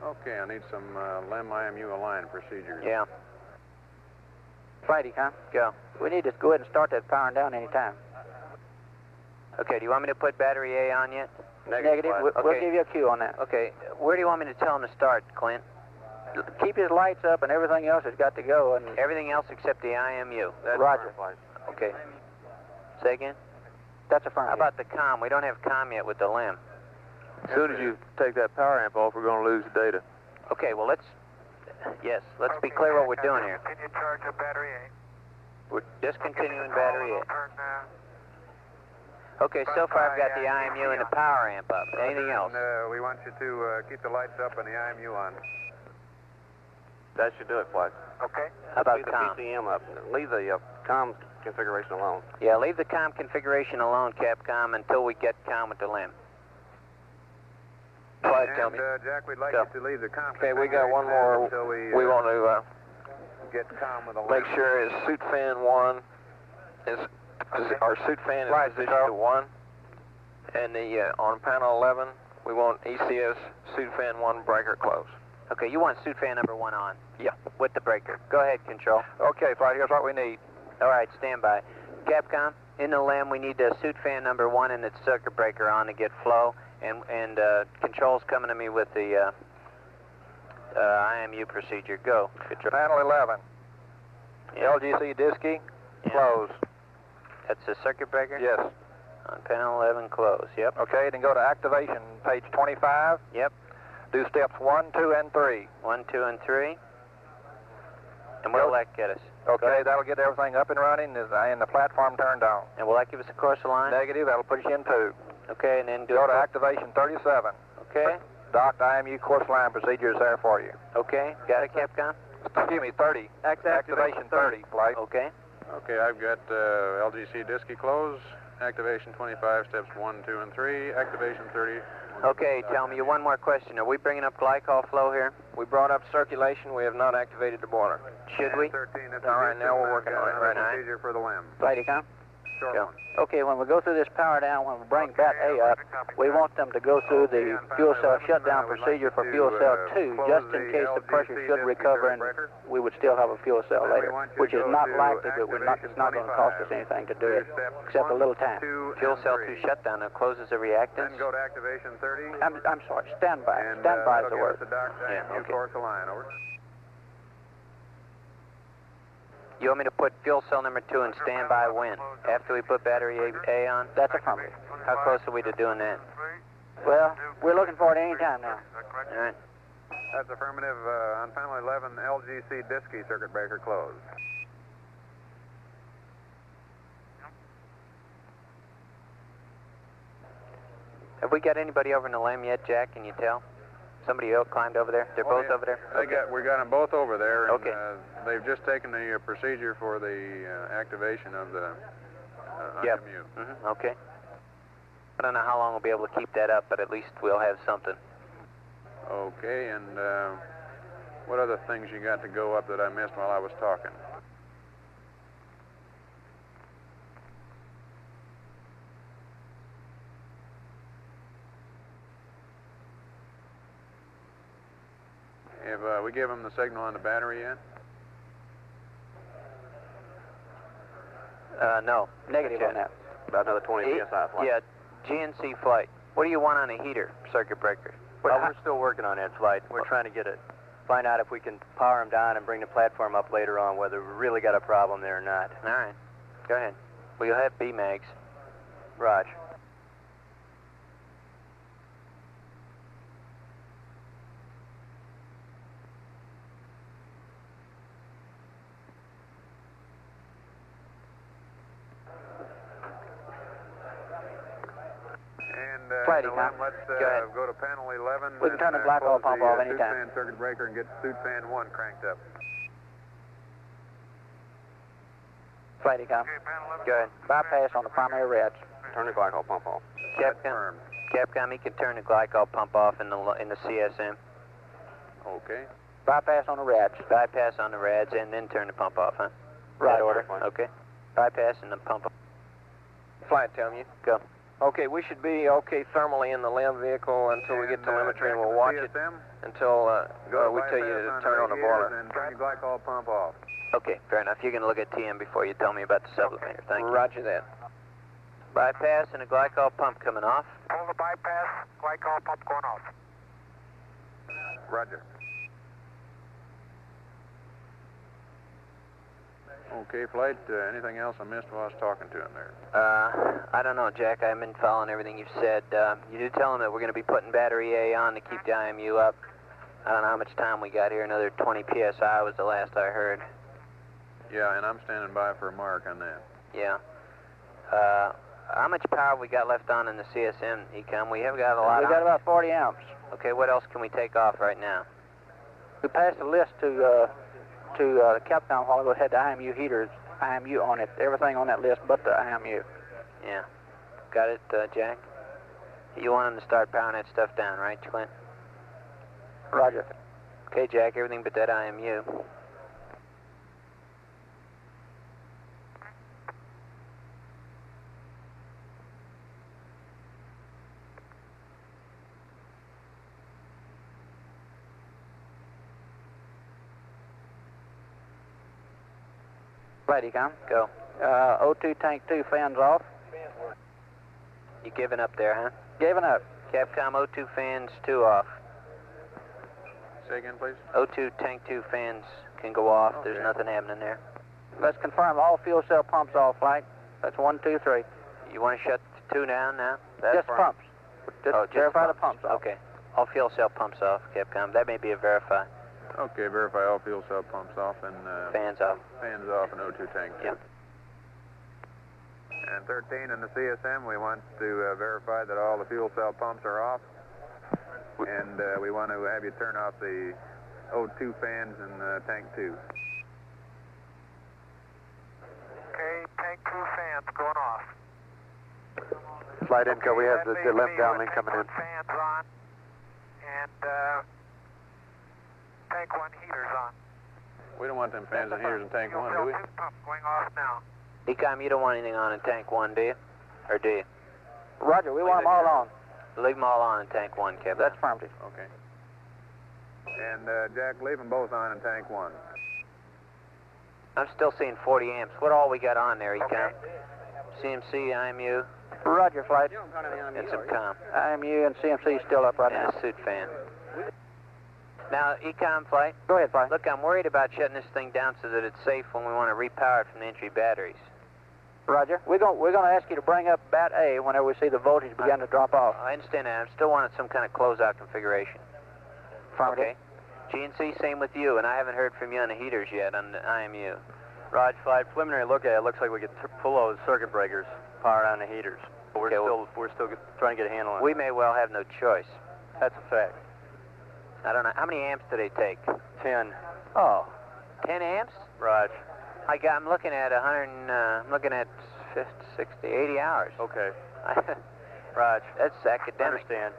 Okay, I need some limb IMU align procedures. Yeah, Flight Econ, go. we need to go ahead and start that powering down anytime. Okay, do you want me to put battery A on yet? Negative. Flight. We'll Okay. give you a cue on that. Okay, where do you want me to tell him to start, Clint? Keep his lights up and everything else has got to go. And Everything else except the IMU. That's Roger. firm, Flight. Okay. Say again? that's How affirmative. about the comm? We don't have comm yet with the limb. As soon as you take that power amp off, we're going to lose the data. Okay, well, let's be clear what we're doing here. Continue charge of battery A. We're discontinuing battery A. We'll turn, Okay, so far I've got the IMU and the power amp up. Anything else? And we want you to keep the lights up and the IMU on. That should do it, Flight. okay. How about Leave the comm? PCM up. Leave the comm configuration alone. Yeah, leave the comm configuration alone, Capcom, until we get comm with the limb. Flight, And tell me. Jack, we'd like Go. you to leave the comm Okay, we got one configuration more. until We want to get comm with the make limb. sure his suit fan 1 is our suit fan is positioned to 1, and the on panel 11 we want ECS suit fan 1 breaker close. Okay, you want suit fan number 1 on? Yeah. With the breaker. Go ahead, control. Okay, Flight, here's what we need. All right, stand by. Capcom, in the limb, we need the suit fan number 1 and its circuit breaker on to get flow, and control's coming to me with the IMU procedure. Go. Control. Panel 11, Yeah. LGC Disky, Yeah. close. That's the circuit breaker? Yes. On panel 11, close. Yep. Okay, then go to activation, page 25. Yep. Do steps 1, 2, and 3. 1, 2, and 3. And what'll that get us? Go Okay, ahead. that'll get everything up and running and the platform turned on. And will that give us a course of line? Negative, that'll put you in 2. Okay, and then do Go it. to activation 37. Okay. Docked IMU course line procedure is there for you. Okay. Got it, Capcom? Excuse me, 30. Activation 30, Flight. Okay. Okay, I've got LGC Disky close, activation 25, steps 1, 2, and 3, activation 30. Okay, tell me one more question. Are we bringing up glycol flow here? We brought up circulation. We have not activated the boiler. Should we? 13, this is All right, Houston. now we're I've working got on it right another now. procedure for the limb. Flight Econ. Short Go. one. Okay, when we go through this power down, when we bring bat A up, we want them to go through the fuel cell shutdown procedure for fuel cell 2, just in case the pressure should recover and we would still have a fuel cell later, which is not likely, but it's not going to cost us anything to do it, except a little time. Fuel cell 2 shutdown. That closes the reactants. Then go to activation 30. I'm sorry, standby. And Standby is that'll the give us word. a docked Yeah, IMU okay. course of line, over. You want me to put fuel cell number 2 in standby when? After we put battery A on? That's affirmative. How close are we to doing that? Well, we're looking for it any time now. All right. That's affirmative. On panel 11, LGC Disky circuit breaker closed. Have we got anybody over in the limb yet, Jack? Can you tell? Somebody else climbed over there? They're both yeah. over there? We got them both over there, and Okay. they've just taken the procedure for the activation of the Yep. IMU. Mm-hmm. Okay. I don't know how long we'll be able to keep that up, but at least we'll have something. Okay, and what other things you got to go up that I missed while I was talking? Have we give them the signal on the battery yet? No. Negative on that. About another 20 psi flight. Yeah, GNC flight. What do you want on a heater, circuit breaker? We're still working on that flight. We're trying to find out if we can power them down and bring the platform up later on, whether we really got a problem there or not. All right. Go ahead. Well, you'll have B-mags. Raj. And Flight Lim, econ. let's Go ahead. go to panel 11. We can turn the and, glycol close pump the, off suit anytime. fan circuit breaker and get suit fan 1 cranked up. Flight econ. Okay, panel 11. Go ahead. Bypass on the primary reds. Turn the glycol pump off. Capcom, Capcom, you can turn the glycol pump off in the CSM. Okay. Bypass on the reds. Bypass on the rads and then turn the pump off, huh? Right. That order? Okay. Bypass and then pump off. Flight, tell me. Go. Okay, we should be okay thermally in the LEM vehicle until we get telemetry, and we'll watch it CSM, until we tell you bypass to turn on the radiators boiler. and turn your glycol pump off. Okay, fair enough. You're going to look at TM before you tell me about the sublimator. Thank you. Roger that. Bypass and a glycol pump coming off. Pull the bypass, glycol pump going off. Roger. Okay, Flight, anything else I missed while I was talking to him there? I don't know, Jack. I've been following everything you've said. You do tell them that we're going to be putting battery A on to keep the IMU up. I don't know how much time we got here. Another 20 PSI was the last I heard. Yeah, and I'm standing by for a mark on that. Yeah. How much power we got left on in the CSM, Ecom? We have got a lot We on. got about 40 amps. Okay, what else can we take off right now? We passed the list to the Capcom while ago. Had the IMU heaters, IMU on it. Everything on that list but the IMU. Yeah. Got it, Jack? You want them to start powering that stuff down, right, Glynn? Roger. Okay, Jack, everything but that IMU. Flight econ. Go. O2 tank 2 fans off. You giving up there, huh? Giving up. Capcom O2 fans 2 off. Say again, please. O2 tank 2 fans can go off. Okay. There's nothing happening there. Let's confirm all fuel cell pumps off, Flight. That's 1, 2, 3. You want to shut 2 down now? Just pumps. Just Oh, just verify the pumps off. Okay. All fuel cell pumps off, Capcom. That may be a verify. Okay, verify all fuel cell pumps off and Fans off. fans off and O2 tank 2. Yep. And 13 in the CSM, we want to verify that all the fuel cell pumps are off. And we want to have you turn off the O2 fans in tank 2. Okay, tank 2 fans going off. Flight Inco, we have That the means LEM me downlink with coming in. tank 1 fans on and tank 1 heaters on. We don't want them fans and heaters in tank Fuel 1, cell do we? 2 pump going off now. Ecom, you don't want anything on in tank 1, do you? Or do you? Roger, we want them all on. Leave them all on in tank 1, Capcom. That's affirmative. Okay. And Jack, leave them both on in tank 1. I'm still seeing 40 amps. What all we got on there, Ecom? Okay. CMC, IMU, Roger, Flight. and some comm. IMU and CMC still up right And now. a suit fan. Now, Ecom Flight, Go ahead, Flight. look, I'm worried about shutting this thing down so that it's safe when we want to repower it from the entry batteries. Roger. We're going to ask you to bring up bat A whenever we see the voltage begin to drop off. I understand that. I still wanted some kind of closeout configuration. Affirmative. Okay. GNC, same with you, and I haven't heard from you on the heaters yet on the IMU. Raj, Flight, preliminary look at it, looks like we could pull those circuit breakers, power on the heaters. But we're still trying to get a handle on it. We may well have no choice. That's a fact. I don't know. How many amps do they take? 10. Oh, 10 amps? Raj. I'm looking at 100. I'm looking at 50, 60, 80 hours. Okay. Raj. That's academic. Understand.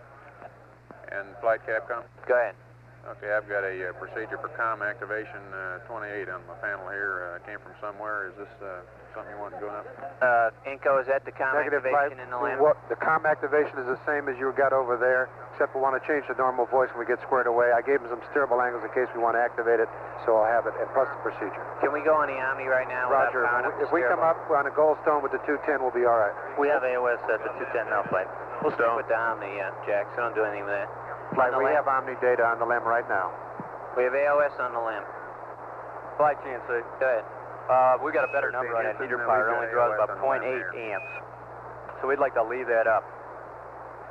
And flight Capcom? Go ahead. Okay, I've got a procedure for comm activation 28 on my panel here. Came from somewhere. Is this something you want going up? Inco, is that the comm Negative activation flight. in the LAM? The comm activation is the same as you got over there, except we want to change the normal voice when we get squared away. I gave him some steerable angles in case we want to activate it, so I'll have it, and plus the procedure. Can we go on the Omni right now? Roger. Without powering up the If we come steerable? up on a Goldstone with the 210, we'll be all right. We have AOS at the 210 now, flight. We'll stick with the Omni, Jack, so don't do anything with that. Flight, On the we LAM? have Omni data on the LEM right now. We have AOS on the LAM. Flight GNC. Go ahead. We got a better number on that. Heater power only draws about 0.8 amps. So we'd like to leave that up.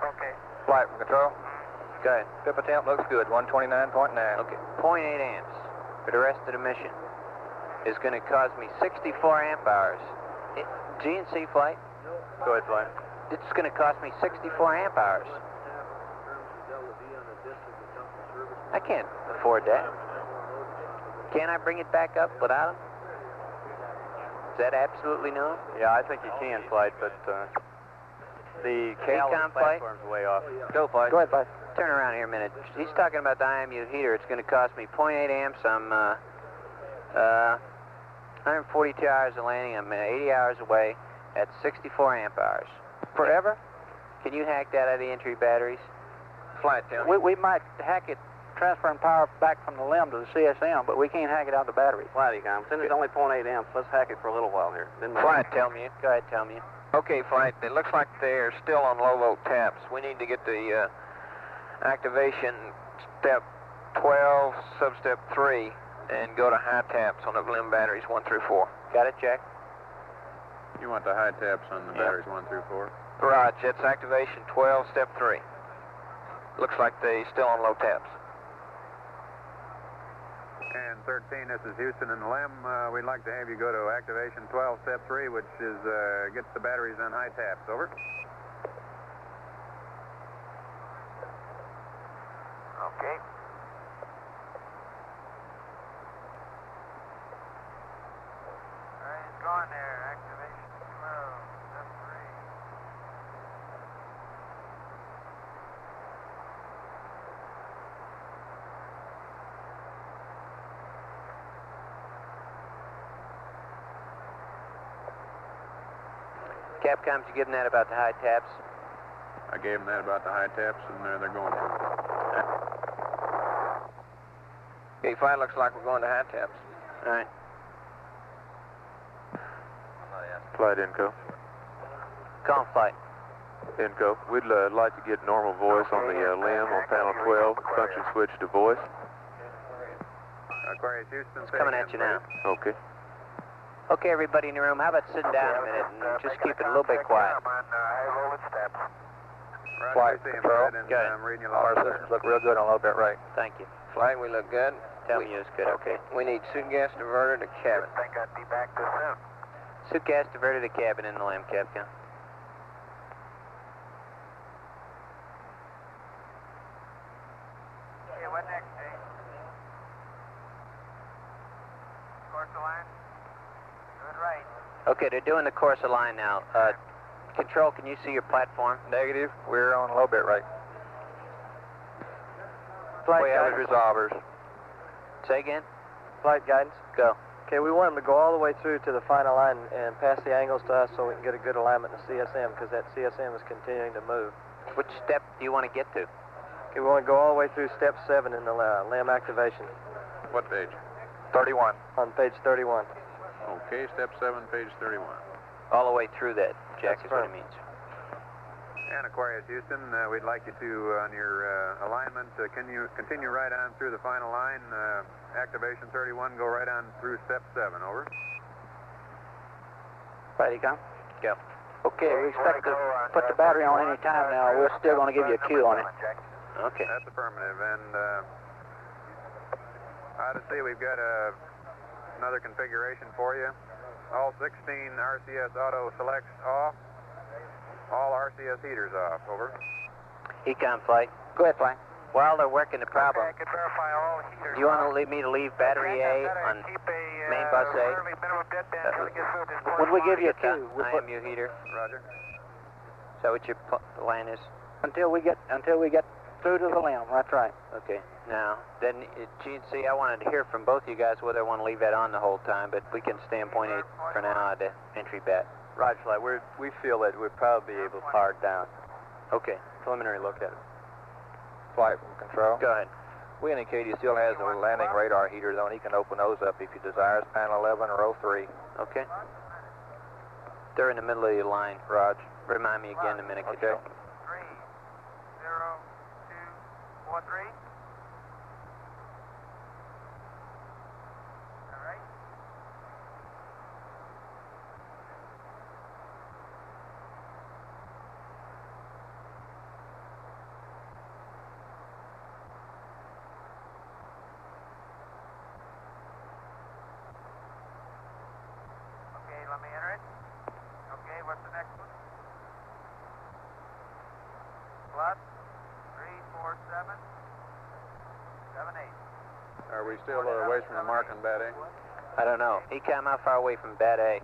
Okay. Flight from control. Go ahead. Pip attempt looks good, 129.9. Okay, 0.8 amps for the rest of the mission is going to cost me 64 amp hours. GNC flight, Go ahead, flight. it's going to cost me 64 amp hours. I can't afford that. Can I bring it back up without him? Is that absolutely no? Yeah, I think you can, flight, but the cal Econ flight? platform's way off. Go, flight. Go ahead, Flight. Turn around here a minute. He's talking about the IMU heater. It's going to cost me 0.8 amps. I'm 142 hours of landing. I'm 80 hours away at 64 amp hours. Forever? Can you hack that out of the entry batteries? Flight, tell me. We might hack it, transferring power back from the LEM to the CSM, but we can't hack it out of the battery. Flight, since it's only 0.8 amps, let's hack it for a little while here. Then Flight, tell me. Go ahead, tell me. Okay, Flight, it looks like they're still on low-volt taps. We need to get the activation step 12, sub-step 3, and go to high taps on the Glynn batteries 1 through 4. Got it, Jack? You want the high taps on the batteries 1 through 4? Raj, that's activation 12, step 3. Looks like they still on low taps. And 13, this is Houston and LEM. We'd like to have you go to activation 12, step 3, which is gets the batteries on high taps. Over. Okay. All right, it's going there. Activation 12, step 3. Capcom, you give them that about the high taps? I gave them that about the high taps, and they're going for it. Okay, Flight, looks like we're going to high taps. All right. Flight Inco. Call flight. Inco. We'd like to get normal voice on the LEM on panel 12, function switch to voice. Aquarius Houston. It's coming at you now. Okay. Okay, everybody in the room, how about sitting down a minute and just keep it a little bit quiet? I'm on high voltage steps. Right, we see him, Fred, and Go ahead. I'm reading you Our loud. systems look real good on low bit right. Thank you. Flight, we look good. Tell me it's good, okay. We need suit gas diverter to cabin. I think I'd be back too soon. Suit gas diverted to cabin in the LAM, Capcom. Okay, what next, Jay? Course of line? Good right. Okay, they're doing the course of line now. Control, can you see your platform? Negative, we're on low bit right. Flight We have guidance. resolvers. Say again? Flight guidance. Go. Okay, we want them to go all the way through to the final line and pass the angles to us so we can get a good alignment in the CSM, because that CSM is continuing to move. Which step do you want to get to? Okay, we want to go all the way through step 7 in the LAM activation What page? 31. on page 31. Okay, step 7, page 31. All the way through that, Jack, That's is what it correct. means. And Aquarius Houston, we'd like you to, on your alignment, can you continue right on through the final line, activation 31, go right on through step 7, over. Flight Econ. Go. Okay, we expect to put the battery on any time now. We're still going to give you a cue on it. Okay. That's affirmative, and out of sea, we've got another configuration for you. All 16 RCS auto selects off. All RCS heaters off, over. Econ flight. Go ahead, Flight. While they're working the problem, Okay, I can verify all heaters. do you want me to leave battery A on keep a, main bus A? early minimum deadband until it gets through this first When we give you a line. cue, we'll put, IMU heater? Roger. Is that what your plan is? until we get through to the limb. That's right. Okay. Now, then, GNC, I wanted to hear from both you guys whether I want to leave that on the whole time, but we can stay in point 8 for now at the entry bat. Roger, Flight. We feel that we'd probably be able to power it down. Okay. Preliminary look at it. Flight from control. Go ahead. We indicate he still has the landing radar heaters on. He can open those up if he desires, panel 11 or 03. Okay. They're in the middle of your line. Raj. Remind me again in a minute. Okay. 30213. All right. Okay, let me enter it. Okay, what's the next one? Plus 34778. Are we still away from the mark on bat A? I don't know. Econ, how far away from bat A?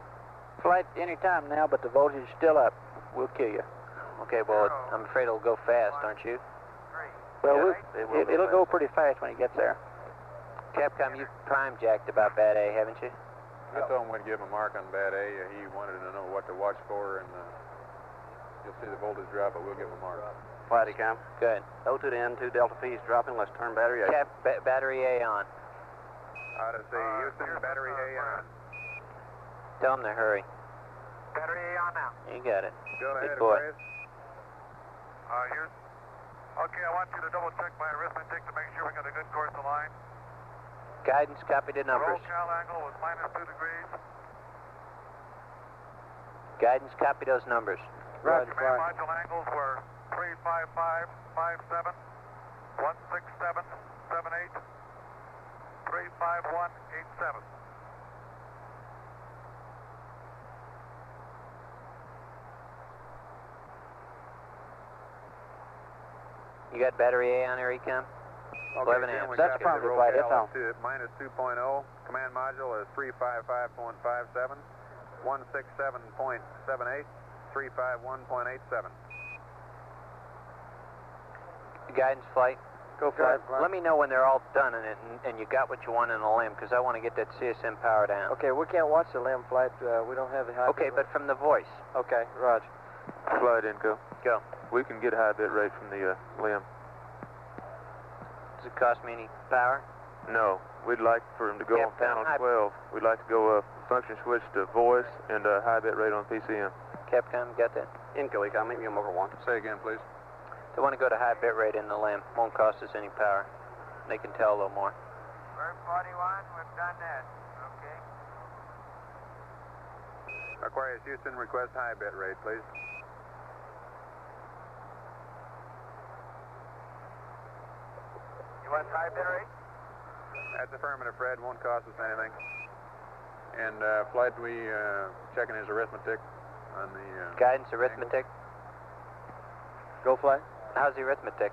Flight any time now, but the voltage is still up. We'll kill you. Okay, well, I'm afraid it'll go fast, aren't you? Well, Yeah, it'll go pretty fast when it gets there. Capcom, you prime jacked about bat A, haven't you? I told him we'd give him a mark on bat A. He wanted to know what to watch for, and you'll see the voltage drop, but we'll give him a mark. Flight Econ. Good. O2 to N2 Delta P is dropping. Let's turn battery A. Battery A on. Odyssey, Houston, battery A on. Tell them to hurry. Battery A on now. You got it. Go Good ahead, boy. Aquarius. Here's. Okay, I want you to double check my arithmetic to make sure we got a good course of line. Guidance, copy the The roll numbers. cal angle was -2 degrees. Guidance, copy those numbers. Roger, Command Flight. module angles were 35557, 16778, 35187. You got battery A on there, Econ? 11 Jim, amps. we That's copied probably the roll right, cal that's all. to -2.0. Command module is 355.57, 167.78, 351.87. Guidance flight. Go Flight. Let me know when they're all done and you got what you want in the limb, because I want to get that CSM power down. Okay, we can't watch the limb, Flight. We don't have the high. Okay, but from the voice. Okay, Roger. Flight Inco. Go. We can get a high bit rate from the limb. Does it cost me any power? No, we'd like for him to go Yeah, on panel high- 12. We'd like to go function switch to voice and high bit rate on PCM. Capcom, got that? Inco, Econ. Meet me on over 1. Say again, please. They want to go to high bit rate in the limb. Won't cost us any power. They can tell a little more. Bird 41, we've done that. Okay. Aquarius Houston, request high bit rate, please. You want high bit rate? That's affirmative, Fred. Won't cost us anything. And Flight, we checking his arithmetic on the... Guidance, arithmetic. Go Flight. How's the arithmetic?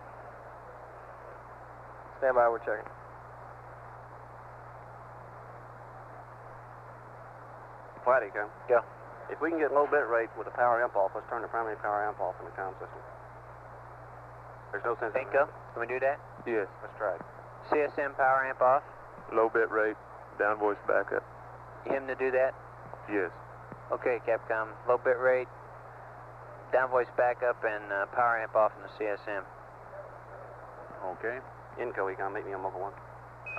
Stand by, we're checking. Flight Econ. Go. If we can get low bit rate with the power amp off, let's turn the primary power amp off in the comm system. There's no sense. Inco, can we do that? Yes. Let's try it. CSM power amp off. Low bit rate, down voice backup. Him to do that? Yes. Okay, Capcom. Low bit rate, down voice backup, and power amp off in the CSM. Okay. Inco, Econ. Meet me on mobile 1.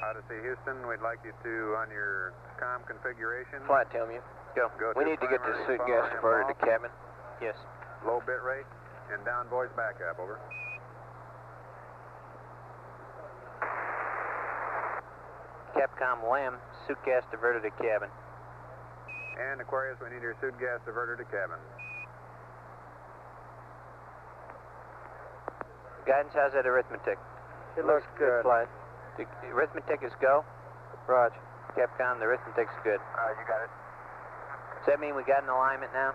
Odyssey Houston, we'd like you to, on your comm configuration, Flight, tell me. Go. go We to need to get this primary suit power gas amp diverted off, to cabin. Yes. low bit rate, and down voice backup, over. Capcom limb, suit gas diverted to cabin. And Aquarius, we need your suit gas diverter to cabin. Guidance, how's that arithmetic? It looks good, Flight. The arithmetic is go. Roger. Capcom, the arithmetic's good. You got it. Does that mean we got an alignment now?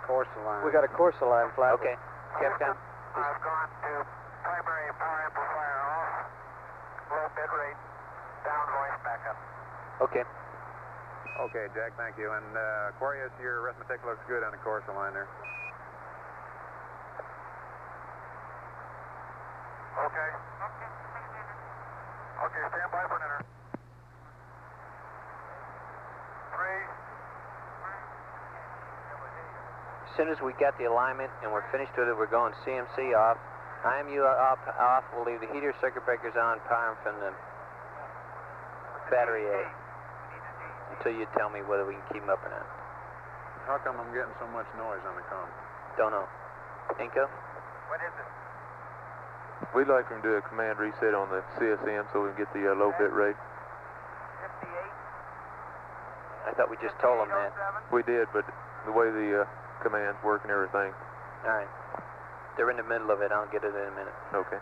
Corsaline. We got a Corsaline flight. Okay. Capcom. I've gone to primary power amplifier off, low bit rate, down voice backup. Okay. Okay, Jack, thank you. And Aquarius, your arithmetic looks good on the Corsaline there. Okay. Okay, stand by for dinner. 3. As soon as we got the alignment and we're finished with it, we're going CMC off. IMU off. We'll leave the heater circuit breakers on, powering from the battery A until you tell me whether we can keep them up or not. How come I'm getting so much noise on the comm? Don't know. Inco? What is it? We'd like them to do a command reset on the CSM so we can get the low bit rate. 58. I thought we just told them that. We did, but the way the commands work and everything. All right. They're in the middle of it. I'll get it in a minute. Okay.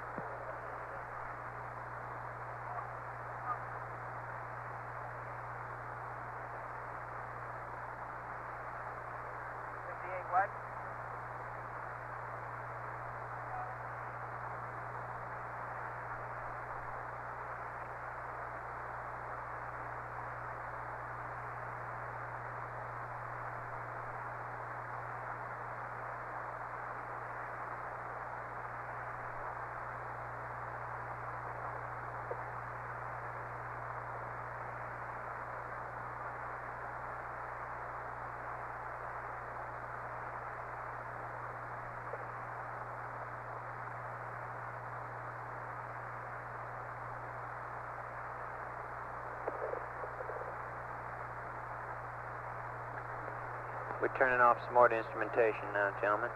What? We're turning off some more to instrumentation now, gentlemen.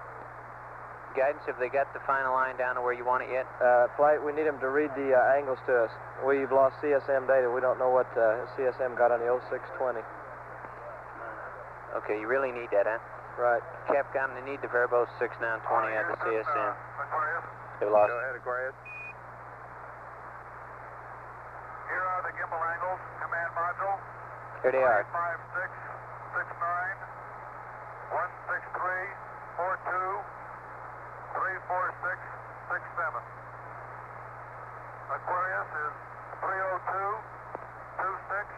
Guidance, have they got the final line down to where you want it yet? Flight, we need them to read the angles to us. We've lost CSM data. We don't know what CSM got on the 0620. Okay, you really need that, huh? Right. Capcom, they need the Verbo 6920 at the CSM. Aquarius. They lost. Go ahead, Aquarius. Here are the gimbal angles, command module. Here they are. 556, 69, 163, 42, 346, 67. Aquarius is 302, 26,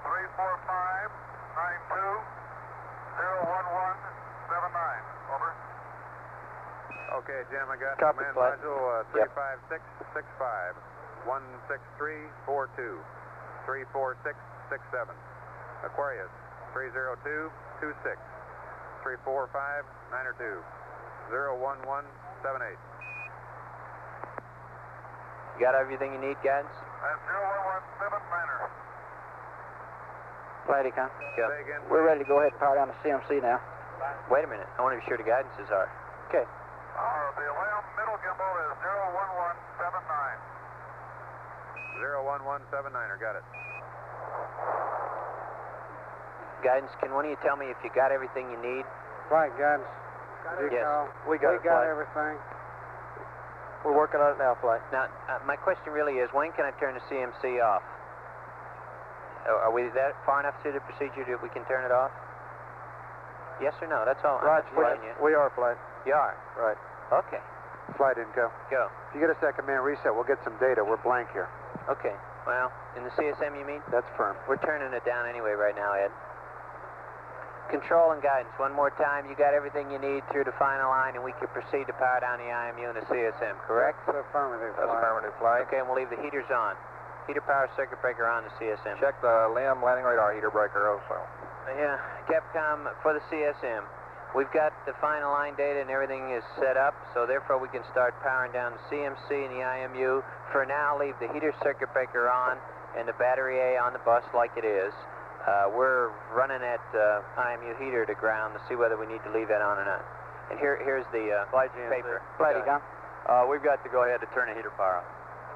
345, 92, 011, 79. Over. Okay, Jim, I got Copy, command flight. module Yep. 35665, 16342, 34667. Aquarius 30226, 34592, 01178. You got everything you need, guidance? That's 0117 Flighty, Go. Say again, we're please. ready to go ahead and power down the CMC now. Wait a minute. I want to be sure the guidances are. Okay. The LM middle gimbal is 01179. 01179er, got it. Guidance, can one of you tell me if you got everything you need? Flight guidance. Yes. We got it, Flight. everything. We're working on it now, Flight. Now, my question really is, when can I turn the CMC off? Are we that far enough through the procedure that we can turn it off? Yes or no? That's all. Right, I'm not Flight. pushing you. We are, Flight. You are? Right. Okay. Flight Inco. Go. If you get us that command reset, we'll get some data. We're blank here. Okay. Well, in the CSM you mean? That's firm. We're turning it down anyway right now, Ed. Control and guidance, one more time. You got everything you need through the final line, and we can proceed to power down the IMU and the CSM, correct? That's affirmative. That's affirmative, Flight. Okay, and we'll leave the heaters on. Heater power circuit breaker on the CSM. Check the LM landing radar heater breaker also. Yeah, Capcom, for the CSM, we've got the final line data and everything is set up, so therefore we can start powering down the CMC and the IMU. For now, leave the heater circuit breaker on and the battery A on the bus like it is. We're running that IMU heater to ground to see whether we need to leave that on or not. And here's the paper. Flighty, We've got to go ahead to turn the heater power on.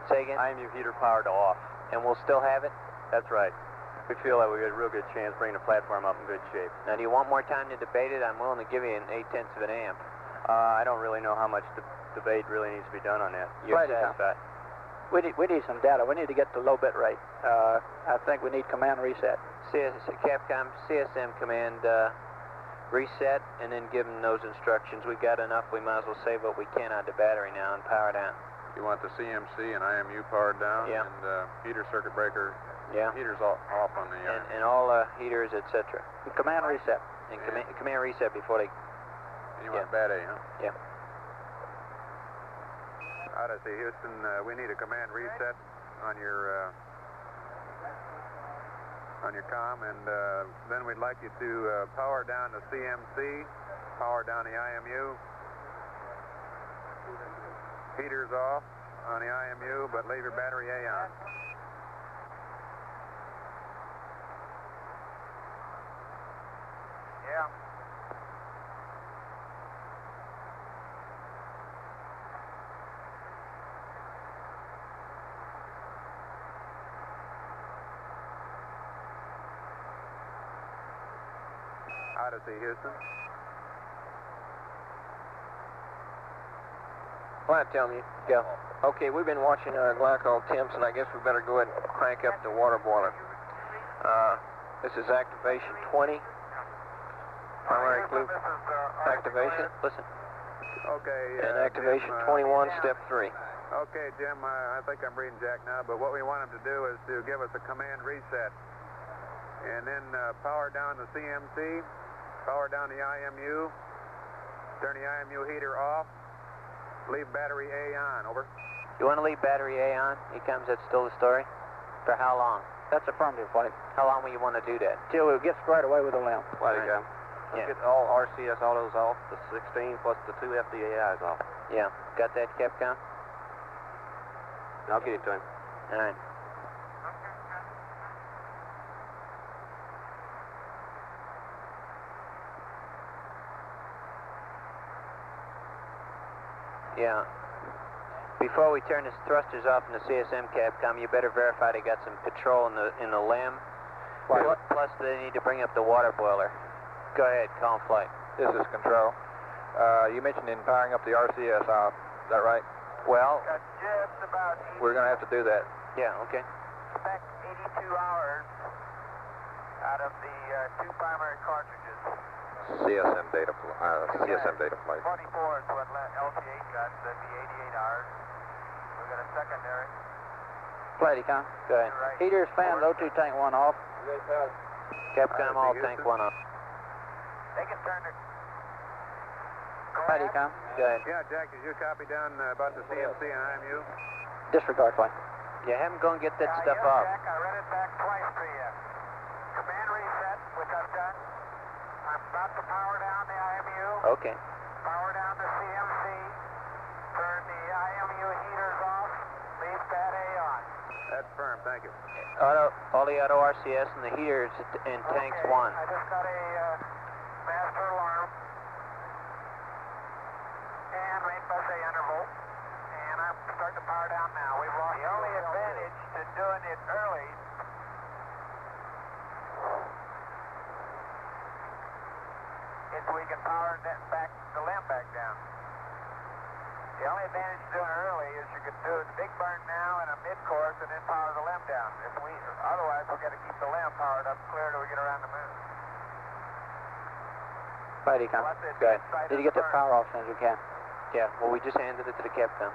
Say again? IMU heater power to off. And we'll still have it? That's right. We feel that we got a real good chance bringing the platform up in good shape. Now, do you want more time to debate it? I'm willing to give you an 0.8 of an amp. I don't really know how much debate really needs to be done on that. You're Flighty, satisfied? We need some data. We need to get the low bit rate. I think we need command reset. Capcom, CSM command, reset, and then give them those instructions. We've got enough, we might as well save what we can out of the battery now and power down. You want the CMC and IMU powered down, Yeah. and heater circuit breaker, Yeah. heaters off on the And all heaters, etc. Command reset. And command reset before they... And you want bad A, huh? Yeah. Odyssey, Houston, we need a command reset on your comm, and then we'd like you to power down the CMC, power down the IMU, heaters off on the IMU, but leave your battery A on. Yeah. Odyssey, Houston. Flat, tell me. Go. Okay, we've been watching our glycol temps, and I guess we better go ahead and crank up the water boiler. This is activation 20. Primary glue activation. Listen. Okay. And activation Jim, 21, step 3. Okay, Jim, I think I'm reading Jack now, but what we want him to do is to give us a command reset. And then power down the CMC, power down the IMU, turn the IMU heater off, leave battery A on, over. You want to leave battery A on? He comes, that's still the story? For how long? That's affirmative, Flight. How long will you want to do that? Till we get squared away with the limb. Flight Right. again. Let's get all RCS autos off, the 16 plus the 2 FDAIs off. Yeah. Got that, Capcom? I'll get it to him. All right. Yeah. Before we turn the thrusters off in the CSM Capcom, you better verify they got some patrol in the limb. Plus, they need to bring up the water boiler. Go ahead, call and flight. This is control. You mentioned in powering up the RCS off. Is that right? Well, Got just about We're going to have to do that. yeah, okay. spec 82 hours out of the 2 primary cartridges. CSM data flight. 24 is what LCA got, so that'd be 88 hours. We got a secondary. Flight, come. Go ahead. Right. Heaters, fans, O2 tank 1 off. Capcom, all tank 1 off. They can turn it. Go Flight, ahead. come. Go ahead. Yeah, Jack, did you copy down about the CMC and IMU? Disregard, Flight. Yeah, have them go and get that stuff yes, off. Jack, I read it back twice to you. Command reset, which I've done. I'm about to power down the IMU. Okay. Power down the CMC. Turn the IMU heaters off. Leave bat A on. That's firm, thank you. All the auto RCS and the heaters in tanks Okay, 1. I just got a master alarm. And rate bus A undervolt. And I'm starting to power down now. We've lost the only advantage to doing it early is we can power that back the limb back down. The only advantage to doing it early is you can do a big burn now and a mid-course and then power the limb down. Otherwise, we've got to keep the limb powered up clear till we get around the moon. Flight, come. Unless it's Go ahead. inside Need to of get the burn. power off as soon as we can. Yeah, well, we just handed it to the Capcom.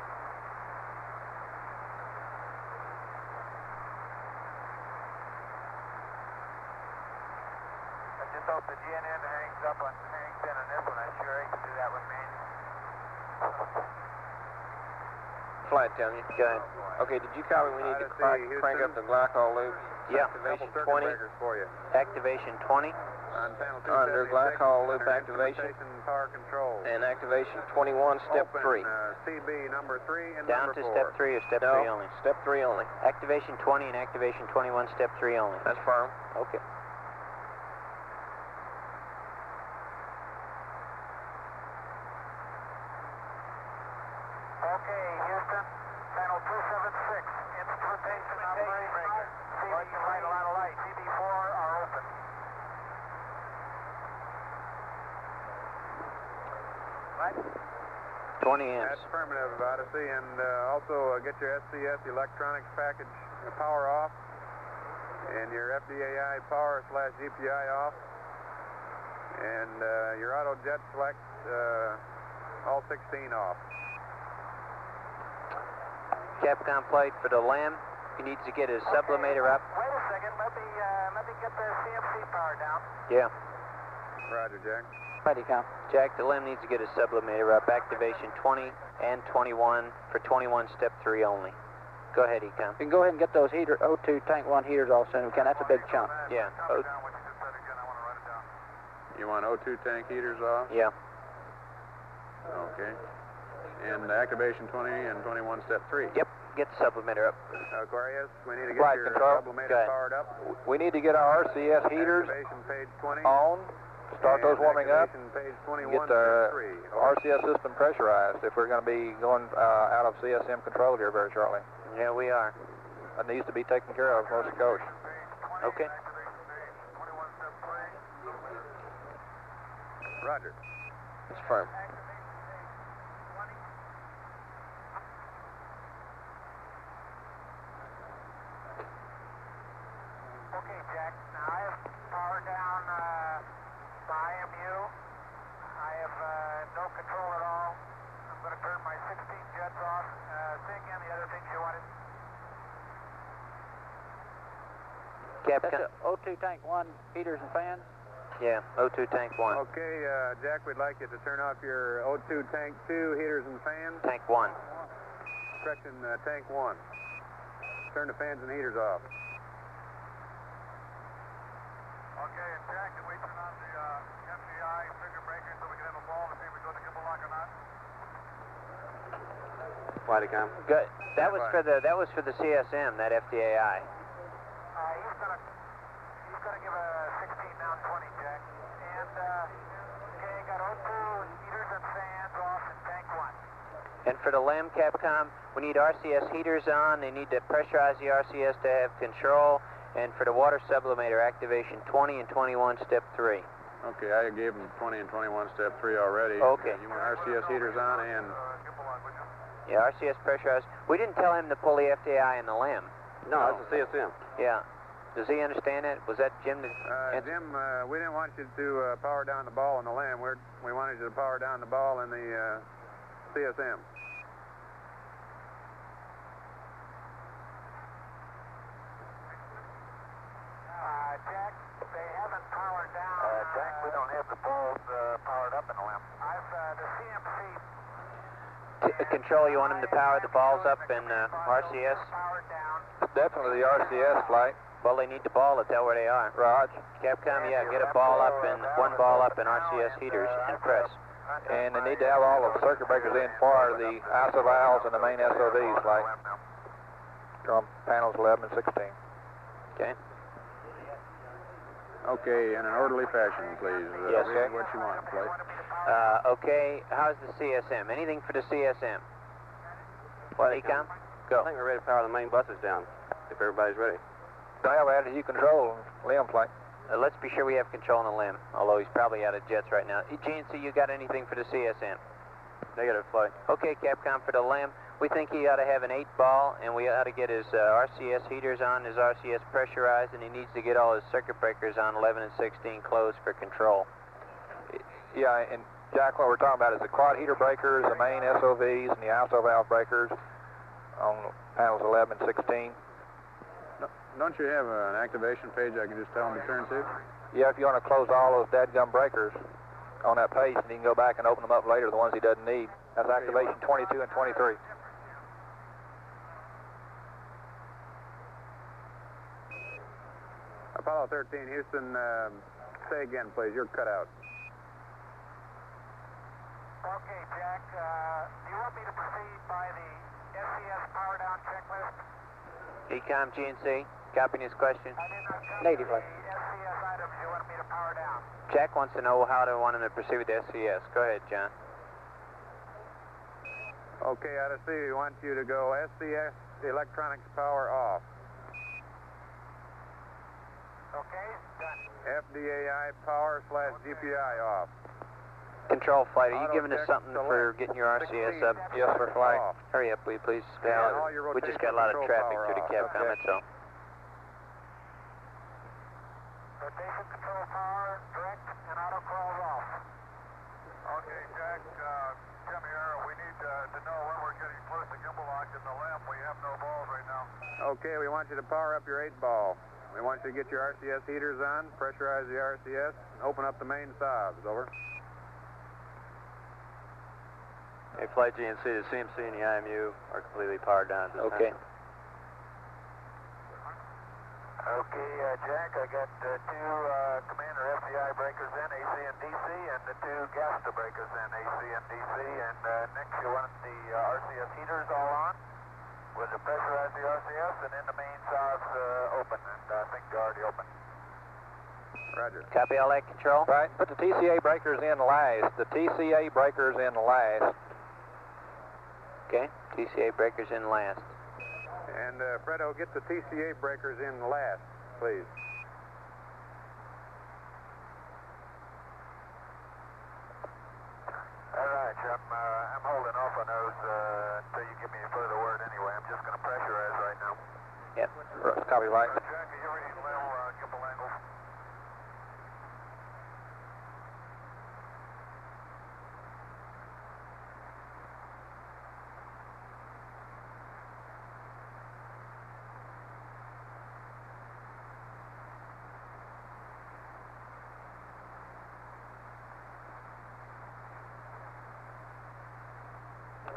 I just hope the GNN hangs in on this one. I'm sure he can do that with me. Flight, tell me. Go ahead. Okay, did you copy? We need to Odyssey, crank up the glycol loop. Yeah. Activation Couple circuit 20. breakers for you. Activation 20. On panel 276, Under glycol loop under activation. instrumentation power control. And activation 21, step Open, 3. CB number 3 and Down number to 4. step 3 or step No, 3 only? step 3 only. Activation 20 and activation 21, step 3 only. That's firm. Okay. Okay, Houston, panel 276, instrumentation operation. CB light, a lot of light. CB4 are open. Right? 20 amps. That's affirmative, Odyssey, and also get your SCS electronics package power off, and your FDAI power /GPI off. And your auto jet flex, all 16 off. Capcom flight for the LAM. He needs to get his sublimator up. Wait a second. Let me get the CMC power down. Yeah. Roger, Jack. Ready, Com. Jack, the LAM needs to get his sublimator up. Activation 20 and 21 for 21 step 3 only. Go ahead, Ecom. You can go ahead and get those heater O2 tank 1 heaters off soon. We can. That's a big chunk. Yeah. You want O2 tank heaters off? Yeah. Okay. And activation 20 and 21 step 3. Yep. Get the sublimator up. Aquarius, we need to get Flight your control. sublimator Go ahead. powered up. We need to get our RCS heaters Activation page 20. on, start those and warming up, activation page 21 get step the 3. RCS system pressurized if we're going to be going out of CSM control here very shortly. Yeah, we are. That needs to be taken care of, most coach. Okay. Roger. It's firm. Okay, Jack. Now I have power down my IMU. I have no control at all. I'm going to turn my 16 jets off. Say again the other things you wanted. That's Capcom. a O2 tank 1 heaters and fans. Yeah. O2 tank 1. Okay, Jack, we'd like you to turn off your O2 tank 2 heaters and fans. Tank 1. Correction, tank 1. Turn the fans and heaters off. Okay, and Jack, can we turn on the FDI trigger breaker so we can have a ball to see if we go to gimbal lock or not? Flighticom. Good. That was for the CSM. That FDAI. He's gonna give a 16 now 20, Jack. And okay, got O2 heaters and fans off in tank 1. And for the LAM Capcom, we need RCS heaters on. They need to pressurize the RCS to have control. And for the water sublimator, activation 20 and 21 step 3. Okay, I gave them 20 and 21 step 3 already. Okay. You want RCS heaters on and... Gimbal lock, would you? Yeah, RCS pressurized. We didn't tell him to pull the FDI and the LAM. No, that's a CSM. Yeah. Does he understand that? Was that Jim that... Jim, we didn't want you to power down the ball in the LAM. We wanted you to power down the ball in the CSM. Jack, they haven't powered down. Jack, we don't have the balls powered up in the lamp. The CMC. Control, you want him to power the balls up in RCS? Powered down. Definitely the RCS flight. Well, they need the ball to tell where they are. Raj. Capcom, yeah, get a ball up and one ball up in RCS heaters and press. And they need to have all of the circuit breakers in for the ISO valves and the main SOVs, like from panels 11 and 16. Okay. Okay, in an orderly fashion, please. Yes, Read sir. what you want, please. Okay, how's the CSM? Anything for the CSM? What, Ecom? Go. I think we're ready to power the main buses down, if everybody's ready. I have attitude control on LAM flight. Let's be sure we have control on the LAM, although he's probably out of jets right now. GNC, you got anything for the CSM? Negative flight. Okay, Capcom, for the LAM, we think he ought to have an 8-ball, and we ought to get his RCS heaters on, his RCS pressurized, and he needs to get all his circuit breakers on 11 and 16 closed for control. Yeah, and Jack, what we're talking about is the quad heater breakers, the main SOVs, and the ISO valve breakers on panels 11 and 16. Don't you have an activation page I can just tell him to turn to? Yeah, if you want to close all those dadgum breakers on that page, and he can go back and open them up later, the ones he doesn't need. That's activation 22 and 23. Apollo 13, Houston, say again, please. You're cut out. Okay, Jack, do you want me to proceed by the SCS power down checklist? Ecom, GNC, copying his question. I did not cover Negative. the SCS items you want me to power down. Jack wants to know how to want him to proceed with the SCS. Go ahead, John. Okay, out of C, we want you to go SCS electronics power off. Okay, done. FDAI power / GPI off. Control flight, are you Auto giving us check something for select. getting your RCS up? 16 Yes, for flight. off. Hurry up, will you please? And all your We just got a rotation lot of control traffic power through the off. Capcom, Okay. that's all. So rotation control power, direct, and auto crawls off. Okay, Jack, Tim here. We need to know when we're getting close to gimbal lock in the limb. We have no balls right now. Okay, we want you to power up your 8-ball. We want you to get your RCS heaters on, pressurize the RCS, and open up the main sobs. Over. Hey, Flight GNC, the CMC and the IMU are completely powered down. Okay. Okay, Jack, I got two Commander FCI breakers in, AC and DC, and the two Gasta breakers in, AC and DC. And next you want the RCS heaters all on. We'll pressurize the RCS, and then the main sobs open, and I think they're already open. Roger. Copy all that, Control. Right, put the TCA breakers in last. The TCA breakers in last. Okay, TCA breakers in last. And Fredo, get the TCA breakers in last, please. All right, I'm holding off on those until you give me further word anyway. I'm just going to pressurize right now. Yep. Copy, Light. Jack, are you reading little gimbal angles?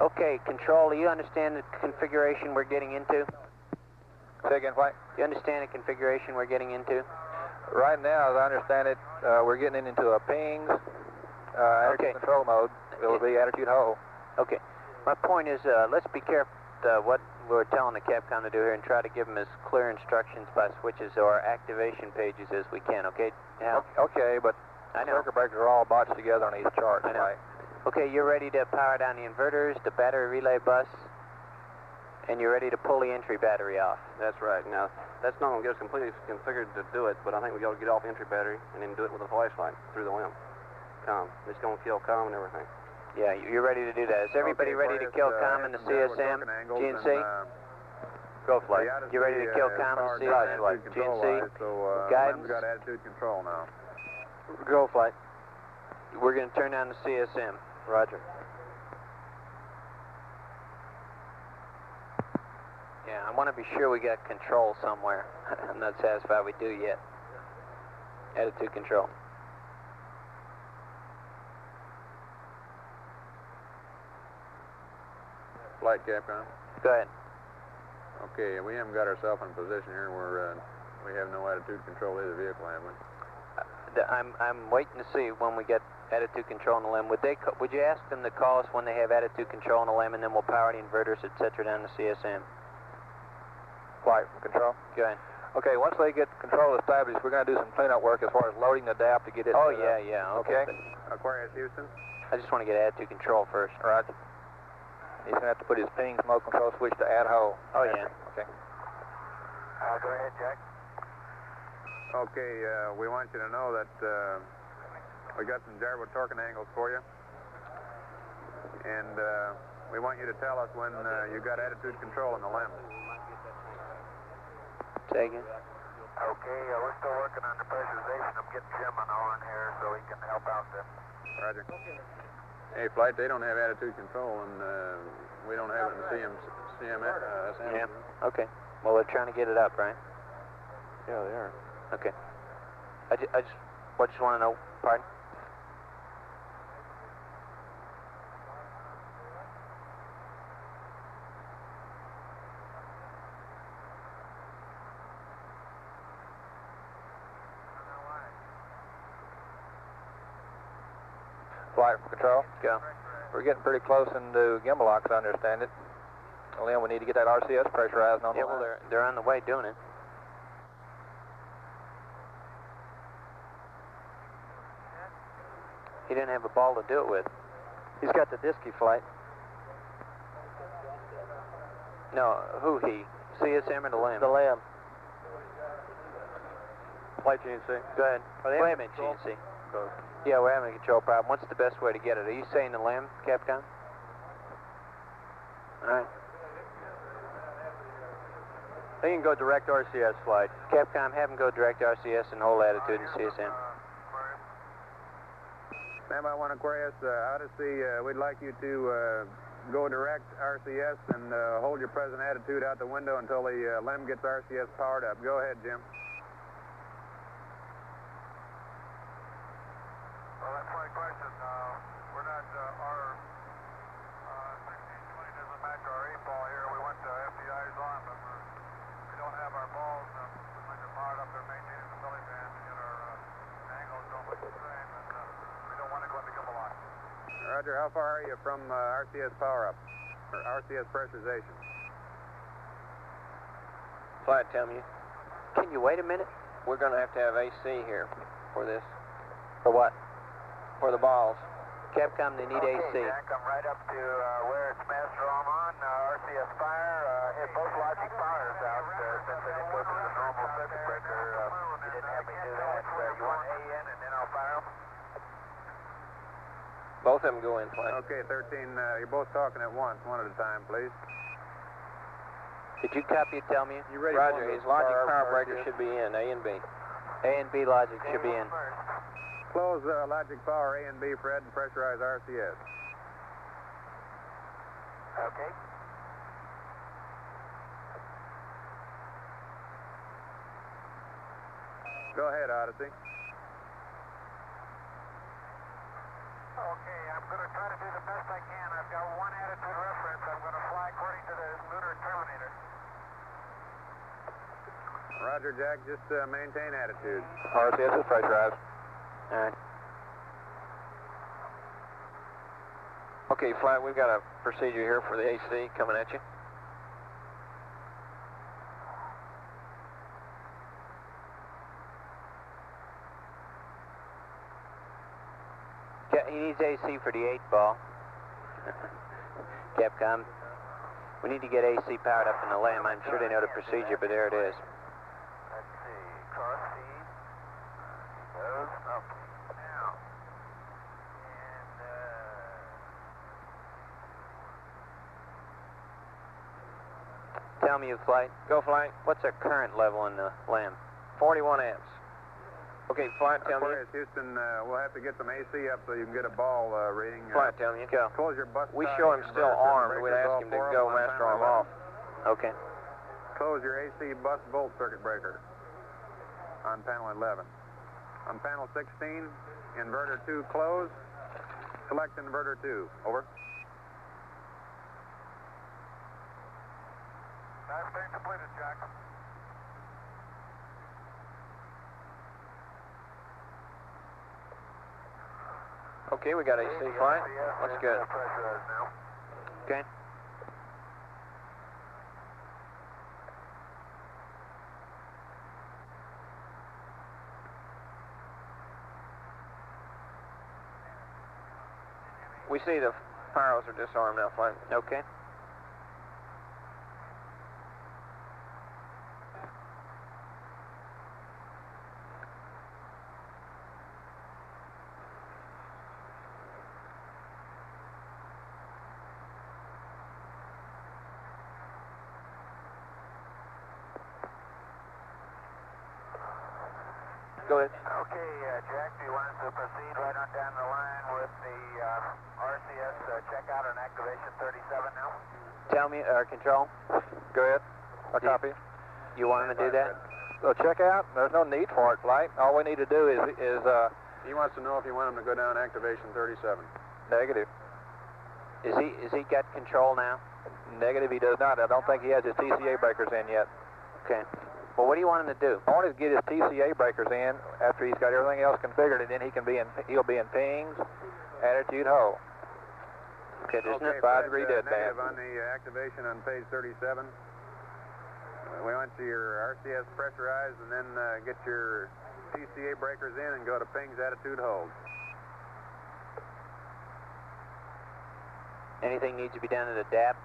Okay, Control, do you understand the configuration we're getting into? Say again, Flight. Do you understand the configuration we're getting into? Right now, as I understand it, we're getting into a pings, attitude Okay. control mode. It'll be attitude hold. Okay. My point is, let's be careful what we're telling the Capcom to do here and try to give them as clear instructions by switches or activation pages as we can, okay? Hal? Okay, but I know. circuit breakers are all botched together on these charts. I know. Right? Okay, you're ready to power down the inverters, the battery relay bus, and you're ready to pull the entry battery off. That's right. Now, that's not going to get us completely configured to do it, but I think we got to get off the entry battery and then do it with a flashlight through the limb. COM. It's going to kill COM and everything. Yeah, you're ready to do that. Is everybody ready to kill COM and the CSM, GNC? Go, Flight. You ready to kill COM and the CSM, GNC? So, Guidance? Lim's got attitude control now. Go, Flight. We're going to turn down the CSM. Roger. Yeah, I want to be sure we got control somewhere. I'm not satisfied we do yet. Attitude control. Flight Capcom. Go ahead. Okay, we haven't got ourselves in a position here where we have no attitude control of the vehicle, have we? I'm waiting to see when we get attitude control on the limb. Would you ask them to call us when they have attitude control on the limb, and then we'll power the inverters, etc. down the CSM? Flight control. Go ahead. Okay, once they get control established, we're going to do some cleanup work as far as loading the DAP to get it. Oh, yeah, okay. Aquarius Houston. I just want to get attitude control first. All right. He's going to have to put his ping smoke control switch to add hold. Oh, yeah. Okay. Go ahead, Jack. Okay, we want you to know that we got some gyro torquing angles for you. And we want you to tell us when you got attitude control in the limb. Say again. Okay, we're still working on the pressurization. I'm getting Jim on the horn here so he can help out there. Roger. Hey, Flight, they don't have attitude control, and we don't have it in the CMS. Yeah, okay. Well, they're trying to get it up, right? Yeah, they are. Okay. I just want to know, pardon? Flight control. Go. We're getting pretty close into gimbal locks, I understand it. Well, then we need to get that RCS pressurized on the Yeah, well, line. they're on the way doing it. He didn't have a ball to do it with. He's got the disky Flight. No, who he? CSM or the limb? The limb. Flight GNC. Go ahead. Wait a minute, control? GNC. Go. Yeah, we're having a control problem. What's the best way to get it? Are you saying the limb, Capcom? All right. He can go direct RCS flight. Capcom, have him go direct RCS and hold attitude and CSM. Standby 1 Aquarius, Odyssey, we'd like you to go direct RCS and hold your present attitude out the window until the LEM gets RCS powered up. Go ahead, Jim. Well, that's my question. We're not, our 1620 doesn't match our 8-ball here. We went to FDIs on, but we don't have our balls when they're powered up. They're maintaining the belly band to get our angles don't look the same, and we don't want to go into gimbal lock. Roger, how far are you from RCS power up, or RCS pressurization? Flight, tell me. Can you wait a minute? We're going to have AC here for this, For what? for the balls. Capcom, they need AC. Jack, I'm right up to where it's master arm on, RCS fire, hit both logic fires out since I didn't go through the normal circuit breaker. You didn't have me do that. You want A in and then I'll fire them? Both of them go in flight. Okay, 13, you're both talking at once, one at a time, please. Did you copy it, tell me? You ready? Roger, his logic power breaker should be in, A and B. A and B logic should be in. Close logic power A and B, Fred, and pressurize RCS. Okay. Go ahead, Odyssey. Okay, I'm going to try to do the best I can. I've got one attitude reference. I'm going to fly according to the lunar terminator. Roger, Jack, just maintain attitude. RCS is pressurized. All right. Okay, flight, we've got a procedure here for the AC coming at you. He needs AC for the 8-ball. Capcom, we need to get AC powered up in the LAM. I'm sure they know the procedure, but there it is. Let's see. Cross feed. Goes up. Now. And, Tell me, flight. Go, flight. What's our current level in the LAM? 41 amps. Okay, flight, tell me. Aquarius, Houston, we'll have to get some AC up so you can get a ball reading. Flight, tell me. Go. Close your bus. We show him still armed. We'd ask him to go master arm off. Okay. Close your AC bus bolt circuit breaker on panel 11. On panel 16, inverter 2 close. Select inverter 2. Over. That's been completed, Jack. Okay, we got AC flight. Looks good. Pressurized now. Okay. We see the pyros are disarmed now, flight. Okay. Go ahead. Okay, Jack, do you want us to proceed right on down the line with the RCS checkout and activation 37 now? Tell me, control. Go ahead. I Yeah. copy. You want him to do that? So check out. There's no need for it, flight. All we need to do is He wants to know if you want him to go down activation 37. negative. Is he got control now? Negative, he does not. I don't think he has his TCA breakers in yet. Okay. Well, what do you want him to do? I want him to get his TCA breakers in after he's got everything else configured, and then he'll be in pings, attitude, hold. Okay, there's Okay, no... 5 degree Fred, dead band. negative on the activation on page 37. We went to your RCS pressurized and then get your TCA breakers in and go to pings, attitude, hold. Anything needs to be done to the DAP?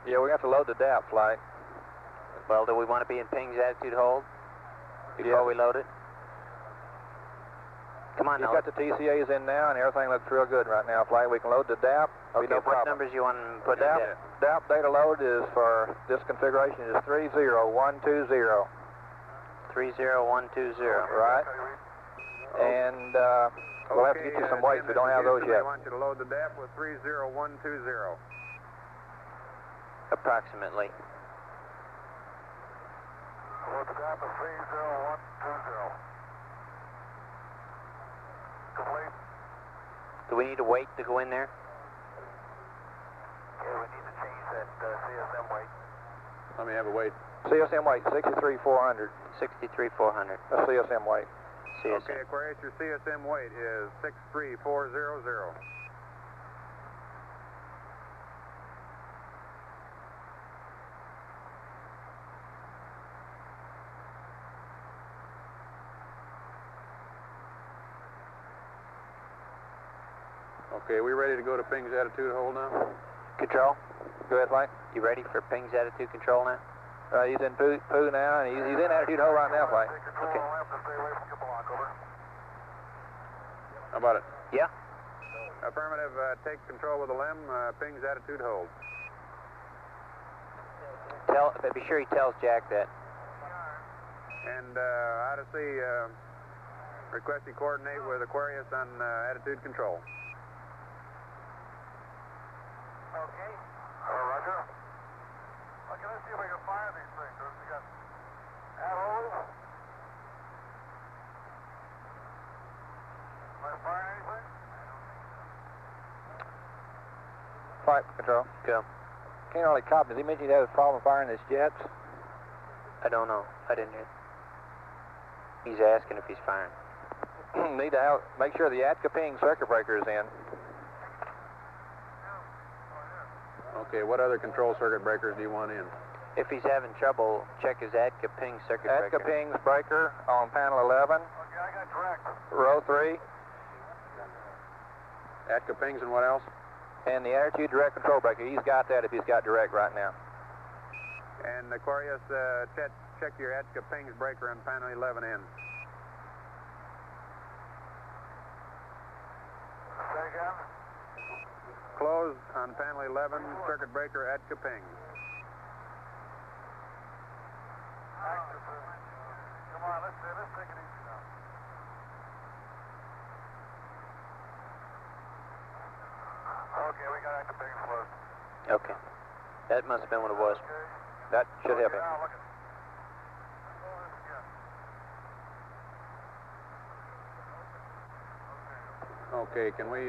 Yeah, we have to load the DAP, flight. Well, do we want to be in pings, attitude, hold before we load it? Come on You've now. got the TCAs in now, and everything looks real good right now, flight. We can load the DAP, Be no what problem. numbers you want to put in DAP, there? DAP data load is for this configuration is 30120. 30120. Right. And we'll have to get you some weights. We don't have those yet. I want you to load the DAP with 30120. Approximately. Load the DAP at 30120. Complete. Do we need a weight to go in there? Yeah, we need to change that CSM weight. Let me have a weight. CSM weight 63400. 63400. That's CSM weight. CSM. Okay, Aquarius, your CSM weight is 63400. Okay, we ready to go to Ping's attitude hold now? Control, Go ahead, Frank. you ready for Ping's attitude control now? He's in poo now, and he's in attitude hold right now, Frank. Okay. How about it? Yeah. Affirmative, take control of the limb. Ping's attitude hold. Be sure he tells Jack that. And Odyssey, request you coordinate with Aquarius on attitude control. Okay. Roger. Okay, let's see if we can fire these things. We got arrows. Am I firing anything? Flight control. Go. Can't really copy. Does he mention he has a problem firing his jets? I don't know. I didn't hear. He's asking if he's firing. Need to make sure the ATCA ping circuit breaker is in. Okay, what other control circuit breakers do you want in? If he's having trouble, check his ATCA ping circuit breaker. ATCA pings breaker on panel 11, Okay, I got direct. row 3, ATCA pings and what else? and the attitude direct control breaker. He's got that if he's got direct right now. And Aquarius, check your ATCA pings breaker on panel 11 in. Say again. Closed on panel 11, circuit breaker ATCA pings. Active. Come on, let's take it easy now. Okay, we got active ping closed. Okay. That must have been what it was. Okay. That should help him. Now look at. Roll this again. Okay, can we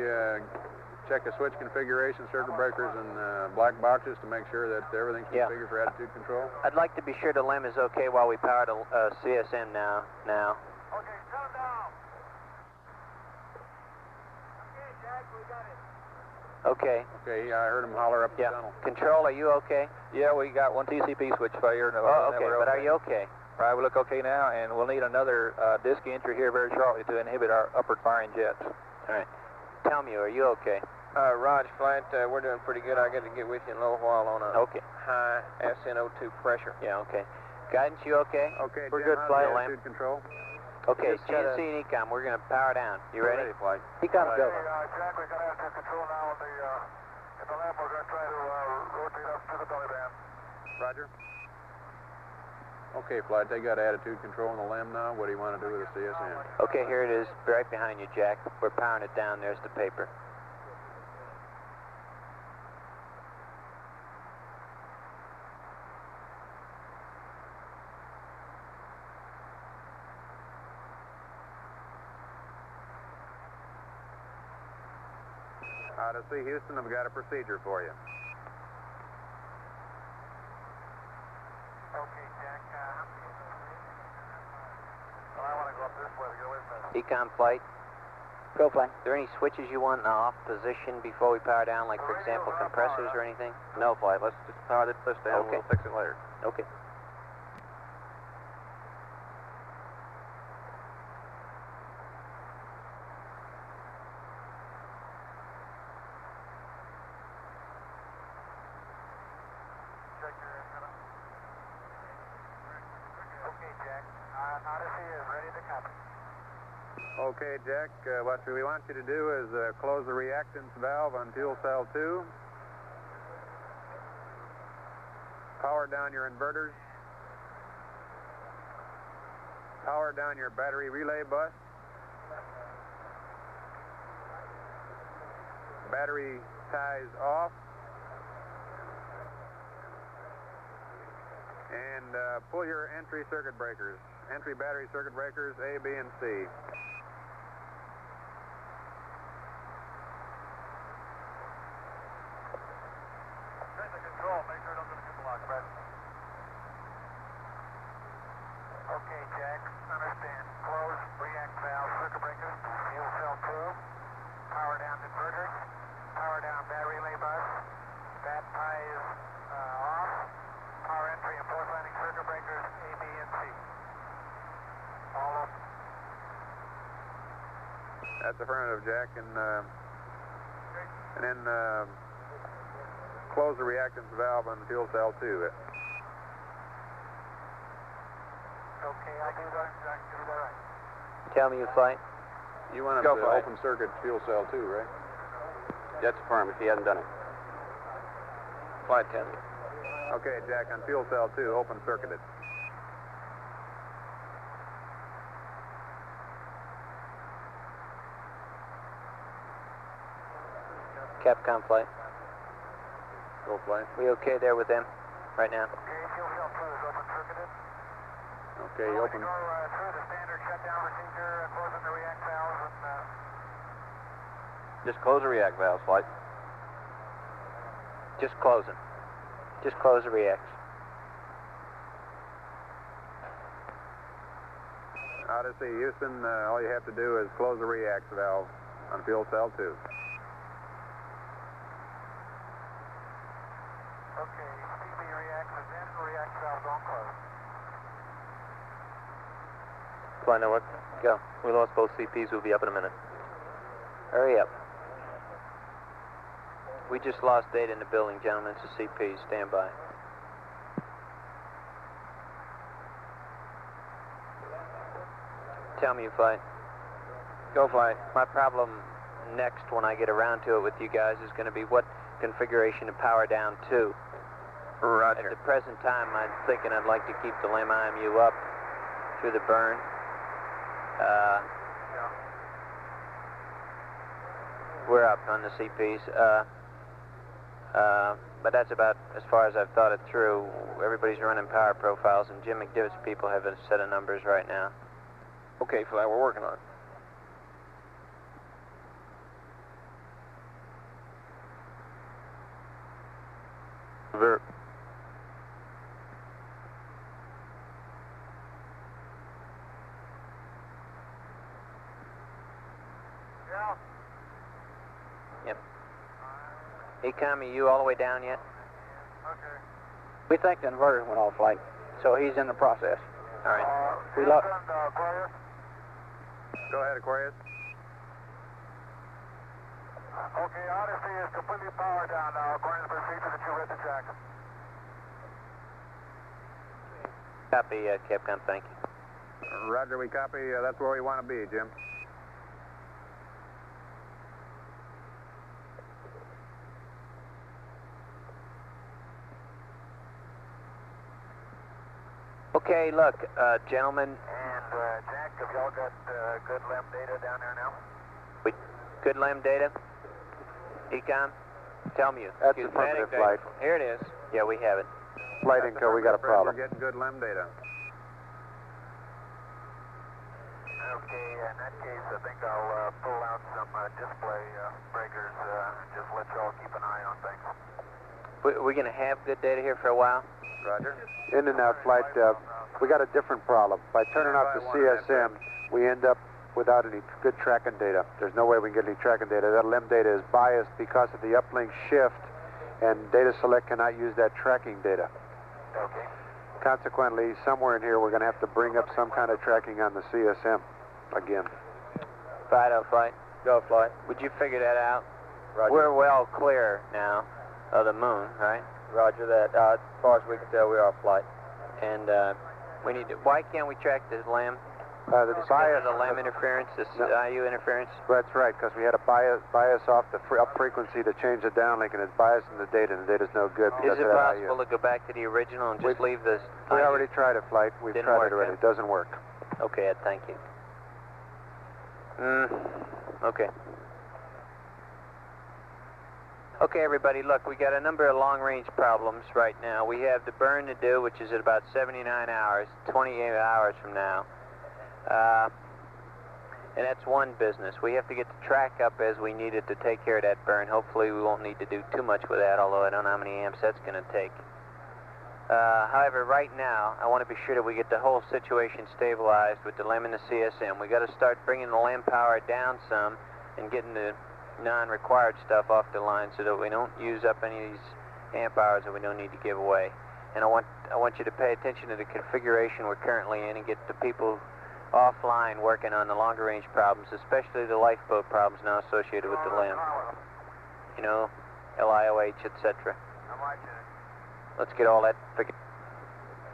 check the switch configuration, circuit breakers, and black boxes to make sure that everything's Yeah. configured for attitude control? I'd like to be sure the limb is okay while we power the CSM now. Okay, shut him down. Okay, Jack, we got it. Okay. Okay, I heard him holler up the Yeah. tunnel. Control, are you okay? Yeah, we got one TCP switch failure. And Okay, but are you okay? Right, we look okay now, and we'll need another disk entry here very shortly to inhibit our upward firing jets. All right. Tell me, are you okay? Raj, flight, we're doing pretty good. I got to get with you in a little while on a Okay. high SNO2 pressure. Yeah, okay. Guidance, you okay? Okay, We're Jim, good, how's flight the lamp. attitude control? Okay, Just try to- GNC and ECOM, we're going to power down. You ready? Flight. He comes Hey, go. Jack, we got attitude control now on the lamp. We're going to try to rotate up to the belly band. Roger. Okay, flight, they got attitude control on the limb now. What do you want to do with the CSM? Okay, here it is, right behind you, Jack. We're powering it down. There's the paper. Odyssey, Houston, I've got a procedure for you. Okay, Jack. Well, I want to go up this way to get away from it. ECOM flight, Go fly. are there any switches you want in off position before we power down, like, for example, compressors or anything? No, flight. Let's just power this down. Okay. We'll fix it later. Okay. Check your antenna. Okay, Jack. Odyssey is ready to copy. Okay, Jack, what we want you to do is close the reactance valve on fuel cell 2. Power down your inverters. Power down your battery relay bus. Battery ties off. And pull your entry circuit breakers. Entry battery circuit breakers A, B, and C. Control, make sure it doesn't get blocked, right? Okay, Jack, understand. Close react valve circuit breakers, fuel cell 2, power down inverters, power down battery relay bus, that tie is off, power entry and fourth landing circuit breakers A, B, and C. All open. That's affirmative, Jack, and then close the reactance valve on fuel cell 2. Okay, I do that, Jack, do that right. Tell me you flight. You want him Go to for it. open circuit fuel cell 2, right? That's affirmative if he hasn't done it. Flight 10. Okay, Jack, on fuel cell 2, open circuit it. Capcom flight. Go flight. We okay there with them right now? Okay, fuel cell 2 is open circuited. Okay, We're open. going to go through the standard shutdown procedure, closing the react valves, and Just close the react valves, flight. Just closing. Just close the reacts. Odyssey, Houston, all you have to do is close the react valve on fuel cell 2. okay, CB reacts is in, react valves on close. Flight network. Go. We lost both CPs. We'll be up in a minute. Hurry up. We just lost data in the building, gentlemen. It's a CP. Stand by. Tell me you flight. Go flight. My problem next when I get around to it with you guys is going to be what configuration to power down to. Roger. At the present time, I'm thinking I'd like to keep the LEM IMU up through the burn. We're up on the CPs. But that's about as far as I've thought it through. Everybody's running power profiles, and Jim McDivitt's people have a set of numbers right now. Okay, flight, we're working on it. Vert. Yeah. Yep. Ecom, are you all the way down yet? Okay. We think the inverter went off, flight, so he's in the process. All right. We lost. Aquarius. Go ahead, Aquarius. Okay, Odyssey is completely powered down now, according to the procedure that you read to Jack. Copy, Capcom. Thank you. Roger, we copy. That's where we want to be, Jim. Okay, look, gentlemen. And Jack, have y'all got good LEM data down there now? Good LEM data? Ecom? Tell me. That's Excuse me. affirmative, flight. Here it is. Yeah, we have it. Flight Inco, we got a problem. We're getting good LEM data. Okay, in that case, I think I'll pull out some display breakers and just let y'all keep an eye on things. We're going to have good data here for a while? Roger. In and out flight, we got a different problem. By turning off the CSM, we end up without any good tracking data. There's no way we can get any tracking data. That LEM data is biased because of the uplink shift, and Data Select cannot use that tracking data. Okay. Consequently, somewhere in here, we're going to have to bring up some kind of tracking on the CSM again. Fido, flight. Go, flight. Would you figure that out? Roger. We're well clear now of the moon, right? Roger that. As far as we can tell, we are flight. And we need to, why can't we track this LEM? The bias, the LEM interference, this No. IU interference? That's right, because we had a bias off the up frequency to change the downlink, and it's biasing the data, and the data's no good because Is it of that possible to go back to the original and just leave this? We IU? already tried it, Flight. We've Didn't tried work, it already. huh? It doesn't work. Okay, Ed, thank you. Okay. Okay, everybody, look, we got a number of long-range problems right now. We have the burn to do, which is at about 79 hours, 28 hours from now. And that's one business. We have to get the track up as we need it to take care of that burn. Hopefully we won't need to do too much with that, although I don't know how many amps that's going to take. However, right now, I want to be sure that we get the whole situation stabilized with the LEM and the CSM. We got to start bringing the LEM power down some and getting the non-required stuff off the line so that we don't use up any of these amp hours that we don't need to give away. And I want you to pay attention to the configuration we're currently in and get the people offline working on the longer range problems, especially the lifeboat problems now associated with the LEM. You know, LIOH, etc. Let's get all that figured.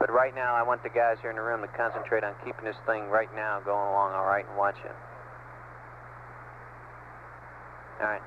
But right now, I want the guys here in the room to concentrate on keeping this thing right now going along all right and watch it. All right.